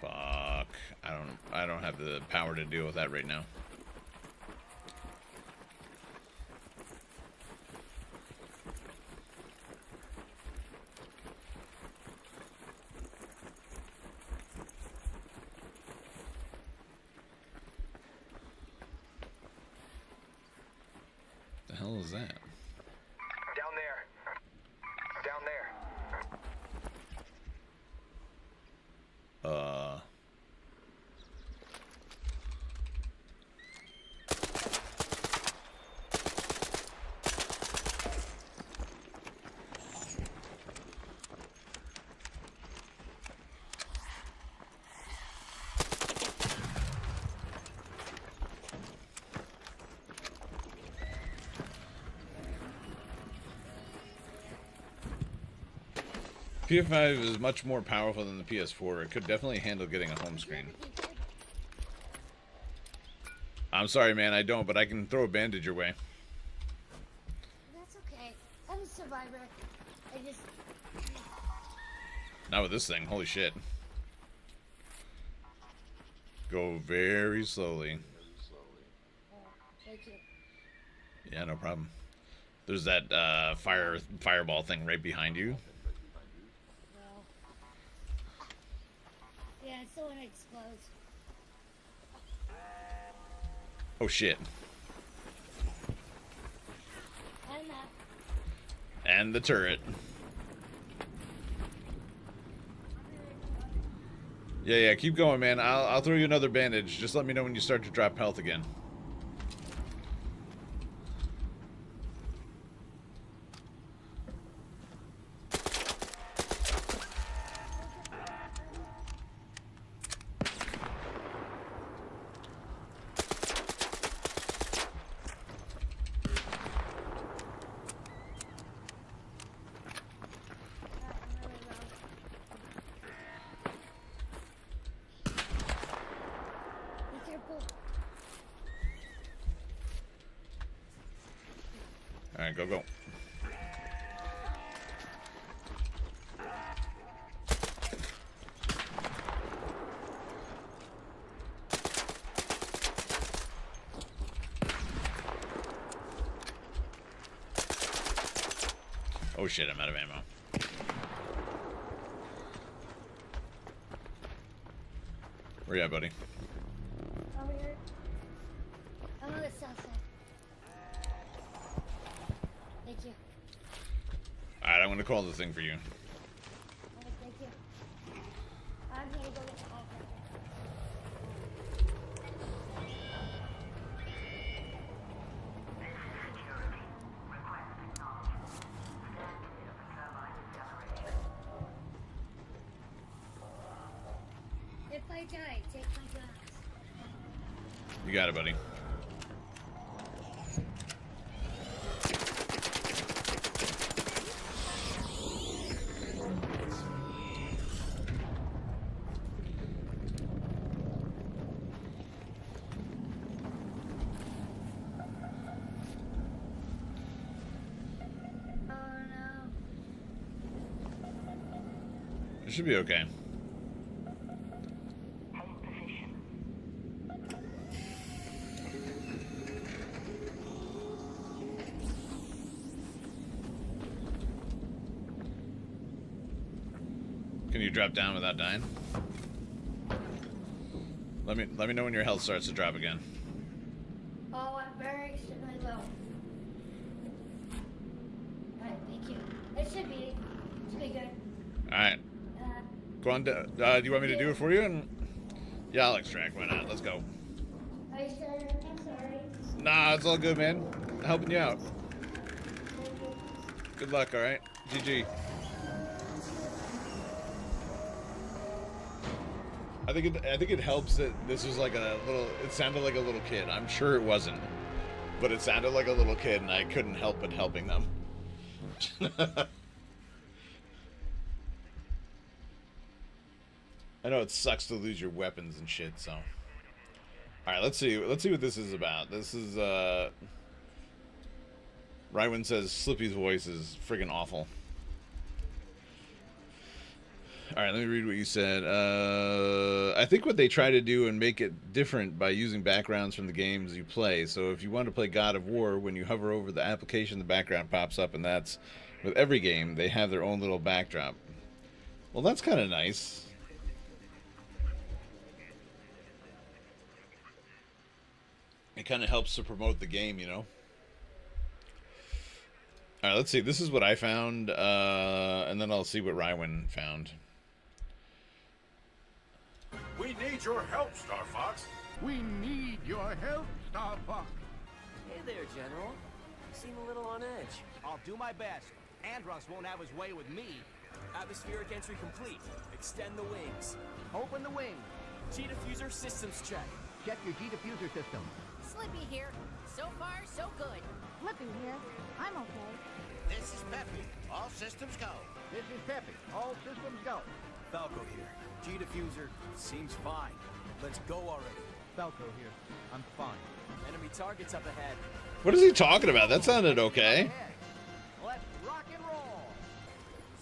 A: Fuck. I don't have the power to deal with that right now. The hell is that?
B: Down there. Down there.
A: PS5 is much more powerful than the PS4. It could definitely handle getting a home screen. I'm sorry, man, I don't, but I can throw a bandage your way.
H: That's okay. I'm a survivor. I just...
A: Not with this thing. Holy shit. Go very slowly.
H: Thank you.
A: Yeah, no problem. There's that fireball thing right behind you.
H: Well... Yeah, it's the one that explodes.
A: Oh shit.
H: And that.
A: And the turret. Yeah, keep going, man. I'll throw you another bandage. Just let me know when you start to drop health again.
H: Be careful.
A: Alright, go. Oh shit, I'm out of ammo. Where you at, buddy?
H: Over here. I'm on the south side. Thank you.
A: Alright, I'm gonna call the thing for you.
H: Alright, thank you. I'm gonna go get the offer. If I die, take my glass.
A: You got it, buddy. Should be okay.
H: Hold position.
A: Can you drop down without dying? Let me know when your health starts to drop again.
H: Oh, I'm very extremely low. Alright, thank you. It should be good.
A: Alright. Go on down. Do you want me to do it for you? And yeah, I'll extract. Why not? Let's go.
H: Are you sure? I'm sorry.
A: Nah, it's all good, man. Helping you out. Good luck, alright? GG. I think it helps that this was like a little. It sounded like a little kid. I'm sure it wasn't, but it sounded like a little kid, and I couldn't help but helping them. I know it sucks to lose your weapons and shit. So, all right, let's see what this is about. This is Rywin says Slippy's voice is friggin' awful. All right, let me read what you said. I think what they try to do and make it different by using backgrounds from the games you play. So if you want to play God of War, when you hover over the application, the background pops up, and that's with every game. They have their own little backdrop. Well, that's kind of nice. It kind of helps to promote the game, you know? All right, let's see. This is what I found, and then I'll see what Rywin found.
I: We need your help, Star Fox.
J: We need your help, Star Fox.
K: Hey there, General. You seem a little on edge.
L: I'll do my best. Andros won't have his way with me.
K: Atmospheric entry complete. Extend the wings.
L: Open the wing.
K: G-diffuser systems check.
L: Check your G-diffuser system.
M: Slippy here. So far, so good.
H: Flippy here. I'm okay.
N: This is Peppy. All systems go.
L: This is Peppy. All systems go.
K: Falco here. G-diffuser seems fine. Let's go already.
L: Falco here. I'm fine.
K: Enemy targets up ahead.
A: What is he talking about? That sounded okay.
L: Let's rock and roll.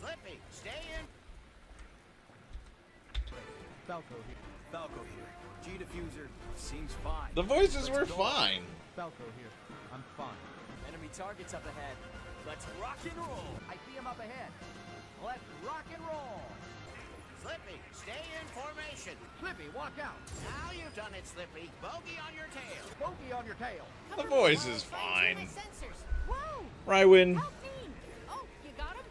N: Slippy, stay in.
L: Falco here.
K: Falco here. G-diffuser seems fine.
A: The voices were fine.
L: Falco here. I'm fine.
K: Enemy targets up ahead. Let's rock and roll.
L: I see him up ahead. Let's rock and roll.
N: Slippy, stay in formation.
L: Slippy, watch out.
N: Now you've done it, Slippy. Bogey on your tail.
L: Bogey on your tail.
A: The voice is fine.
M: Whoa!
A: Rywin.
M: Help me! Oh, you got him?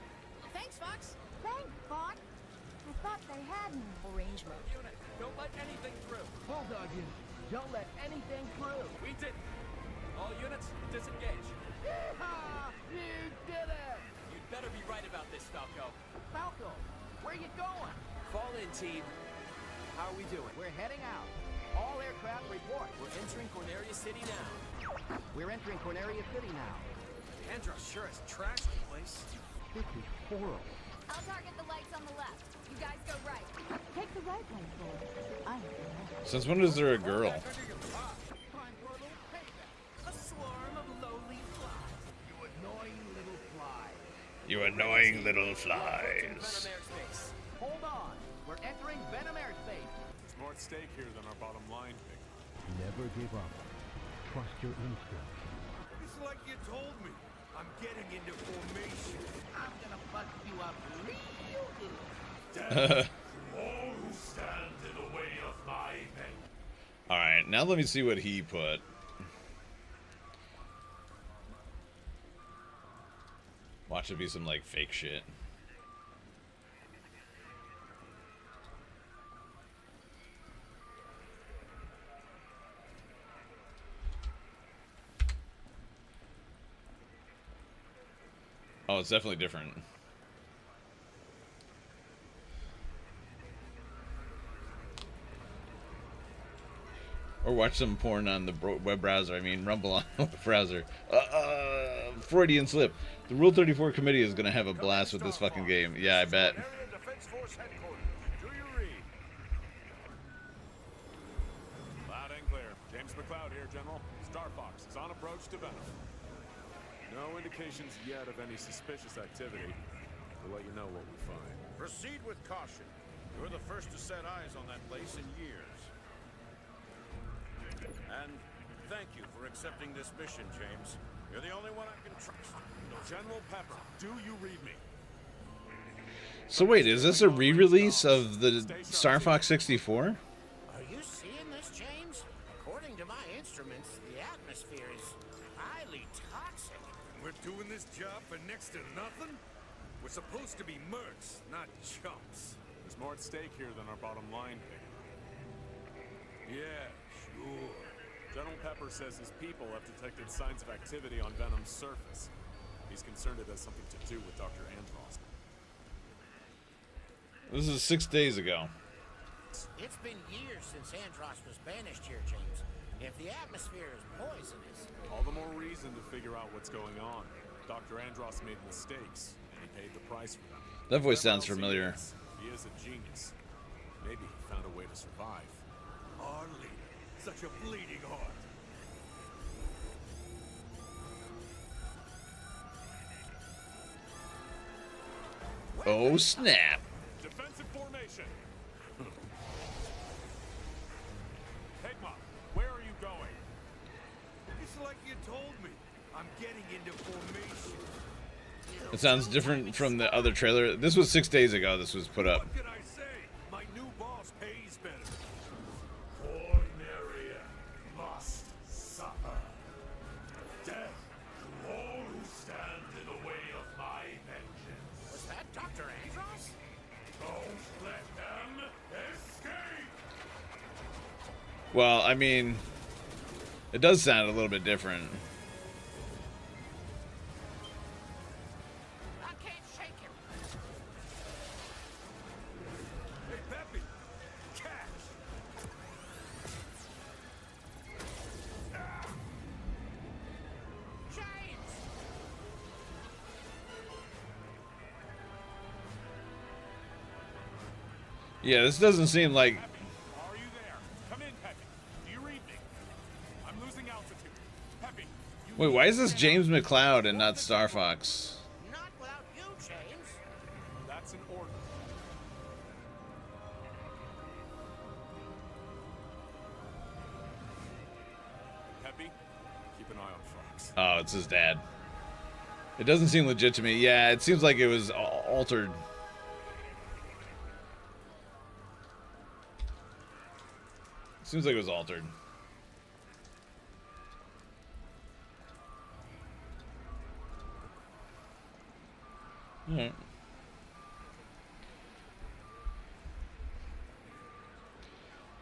M: Thanks, Fox.
H: Thanks, Fox. I thought they had me.
M: Range mode.
K: Unit, don't let anything through.
L: Bulldog unit. Don't let anything through.
K: We did. All units, disengage.
L: Yeehaw! You did it!
K: You'd better be right about this, Falco.
L: Falco, where you going?
K: Fall in, team. How are we doing?
L: We're heading out. All aircraft report.
K: We're entering Corneria City now.
L: We're entering Corneria City now.
K: Andros sure has trashed the place.
L: This is horrible.
M: I'll target the lights on the left. You guys go right.
H: Take the right one forward. I have the left.
A: Since when is there a girl?
K: A swarm of lowly flies.
L: You annoying little fly.
A: You annoying little flies.
L: Hold on. We're entering Venom airspace.
I: There's more at stake here than our bottom line, Vic.
J: Never give up. Trust your instincts.
I: It's like you told me. I'm getting into formation.
L: I'm gonna bust you up real
I: All
L: good.
I: who stand in the way of my men.
A: All right, now let me see what he put. Watch it be some like fake shit. Oh, it's definitely different. Or watch some porn on the web browser. I mean, Rumble on the browser. Freudian slip. The Rule 34 committee is going to have a blast with this fucking game. Yeah, I bet.
I: Loud and clear. James McCloud here, General. Star Fox is on approach to Venom. No indications yet of any suspicious activity. We'll let you know what we find. Proceed with caution. You're the first to set eyes on that place in years. And thank you for accepting this mission, James. You're the only one I can trust. General Pepper, do you read me?
A: So wait, is this a re-release of the Star Fox 64?
N: Are you seeing this, James? According to my instruments, the atmosphere is highly toxic.
I: We're doing this job for next to nothing? We're supposed to be mercs, not chumps. There's more at stake here than our bottom line here. Yeah, sure. General Pepper says his people have detected signs of activity on Venom's surface. He's concerned it has something to do with Dr. Andross.
A: This is 6 days ago.
N: It's been years since Andross was banished here, James. If the atmosphere is poisonous...
I: All the more reason to figure out what's going on. Dr. Andross made mistakes, and he paid the price for them.
A: That voice sounds familiar.
I: He is a genius. Maybe he found a way to survive. Our leader, such a bleeding heart.
A: Oh snap!
I: Defensive formation. Hegma, where are you going? It's like you told me. I'm getting into formation.
A: It sounds different from the other trailer. This was 6 days ago. This was put up.
I: What can I say? My new boss pays better. Ordinary must suffer. Death to all who stand in the way of my vengeance.
N: Was that Dr. Andross?
I: Don't let them escape!
A: Well, I mean, it does sound a little bit different.
N: I can't shake him.
I: Hey, Peppy! Catch!
N: James!
A: Yeah, this doesn't seem like...
I: Are you there? Come in, Peppy. Do you read me? I'm losing altitude. Peppy, you...
A: Wait, why is this James McCloud and not Star Fox?
N: Not without you, James.
I: That's an order. Peppy, keep an eye on Fox.
A: Oh, it's his dad. It doesn't seem legit to me. Yeah, it seems like it was altered. Seems like it was altered. Alright.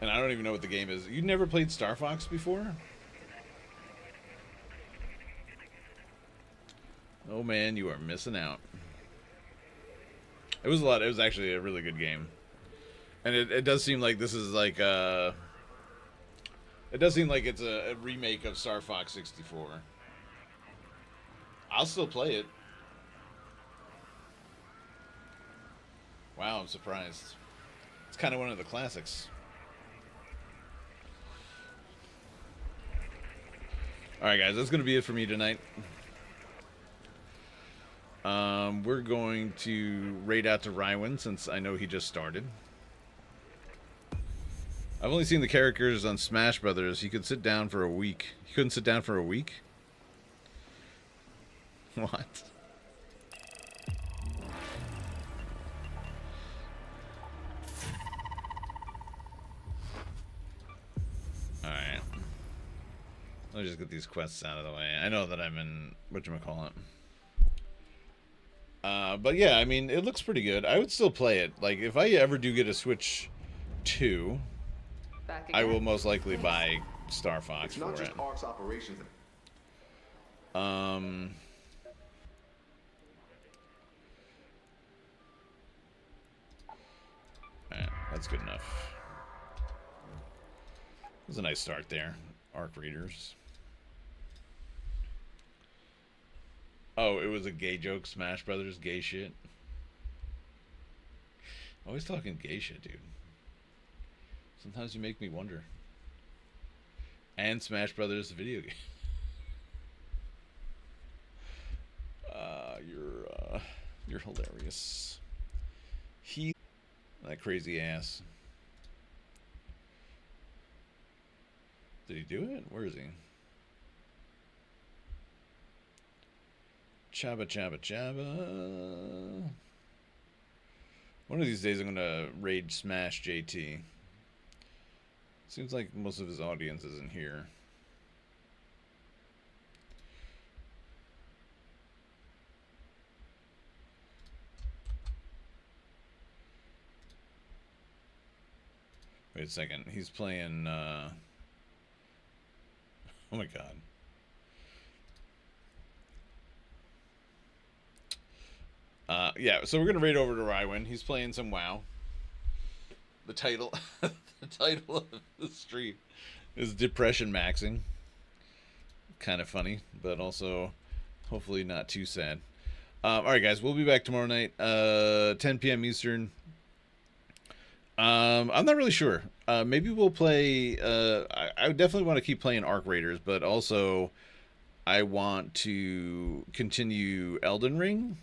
A: And I don't even know what the game is. You never played Star Fox before? Oh man, you are missing out. It was a lot. It was actually a really good game. And it does seem like this is like it does seem like it's a remake of Star Fox 64. I'll still play it. Wow, I'm surprised. It's kind of one of the classics. Alright guys, that's going to be it for me tonight. We're going to raid out to Rywin since I know he just started. I've only seen the characters on Smash Brothers. He could sit down for a week. He couldn't sit down for a week? What? Alright. Let me just get these quests out of the way. I know that I'm in whatchamacallit. But yeah, I mean, it looks pretty good. I would still play it. Like, if I ever do get a Switch 2, I will most likely buy Star Fox
F: it's not
A: for
F: just
A: it.
F: ARC's operations.
A: Alright, that's good enough. It was a nice start there. ARC readers. Oh, it was a gay joke. Smash Brothers, gay shit. Always talking gay shit, dude. Sometimes you make me wonder. And Smash Brothers, the video game. You're hilarious. That crazy ass. Did he do it? Where is he? Chabba, chabba, chabba. One of these days I'm gonna raid smash JT. Seems like most of his audience isn't here. Wait a second. He's playing, oh my god. Yeah, so we're gonna raid over to Rywin. He's playing some WoW. The title, the title of the stream is Depression Maxing. Kind of funny, but also hopefully not too sad. All right, guys, we'll be back tomorrow night, 10 p.m. Eastern. I'm not really sure. Maybe we'll play. I definitely want to keep playing Arc Raiders, but also I want to continue Elden Ring.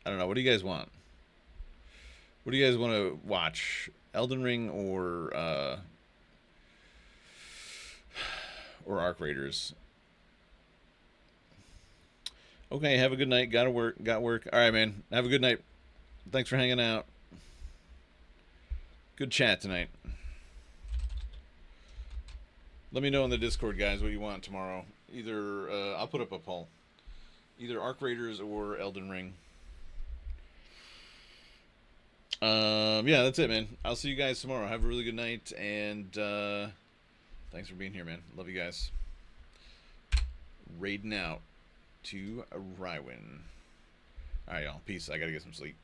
A: I don't know. What do you guys want? What do you guys want to watch? Elden Ring or Arc Raiders? Okay, have a good night. Got work. All right, man. Have a good night. Thanks for hanging out. Good chat tonight. Let me know in the Discord, guys, what you want tomorrow. Either I'll put up a poll. Either Arc Raiders or Elden Ring. Yeah, that's it, man. I'll see you guys tomorrow. Have a really good night, and thanks for being here, man. Love you guys. Raiding out to Rywin. All right, y'all. Peace. I gotta get some sleep.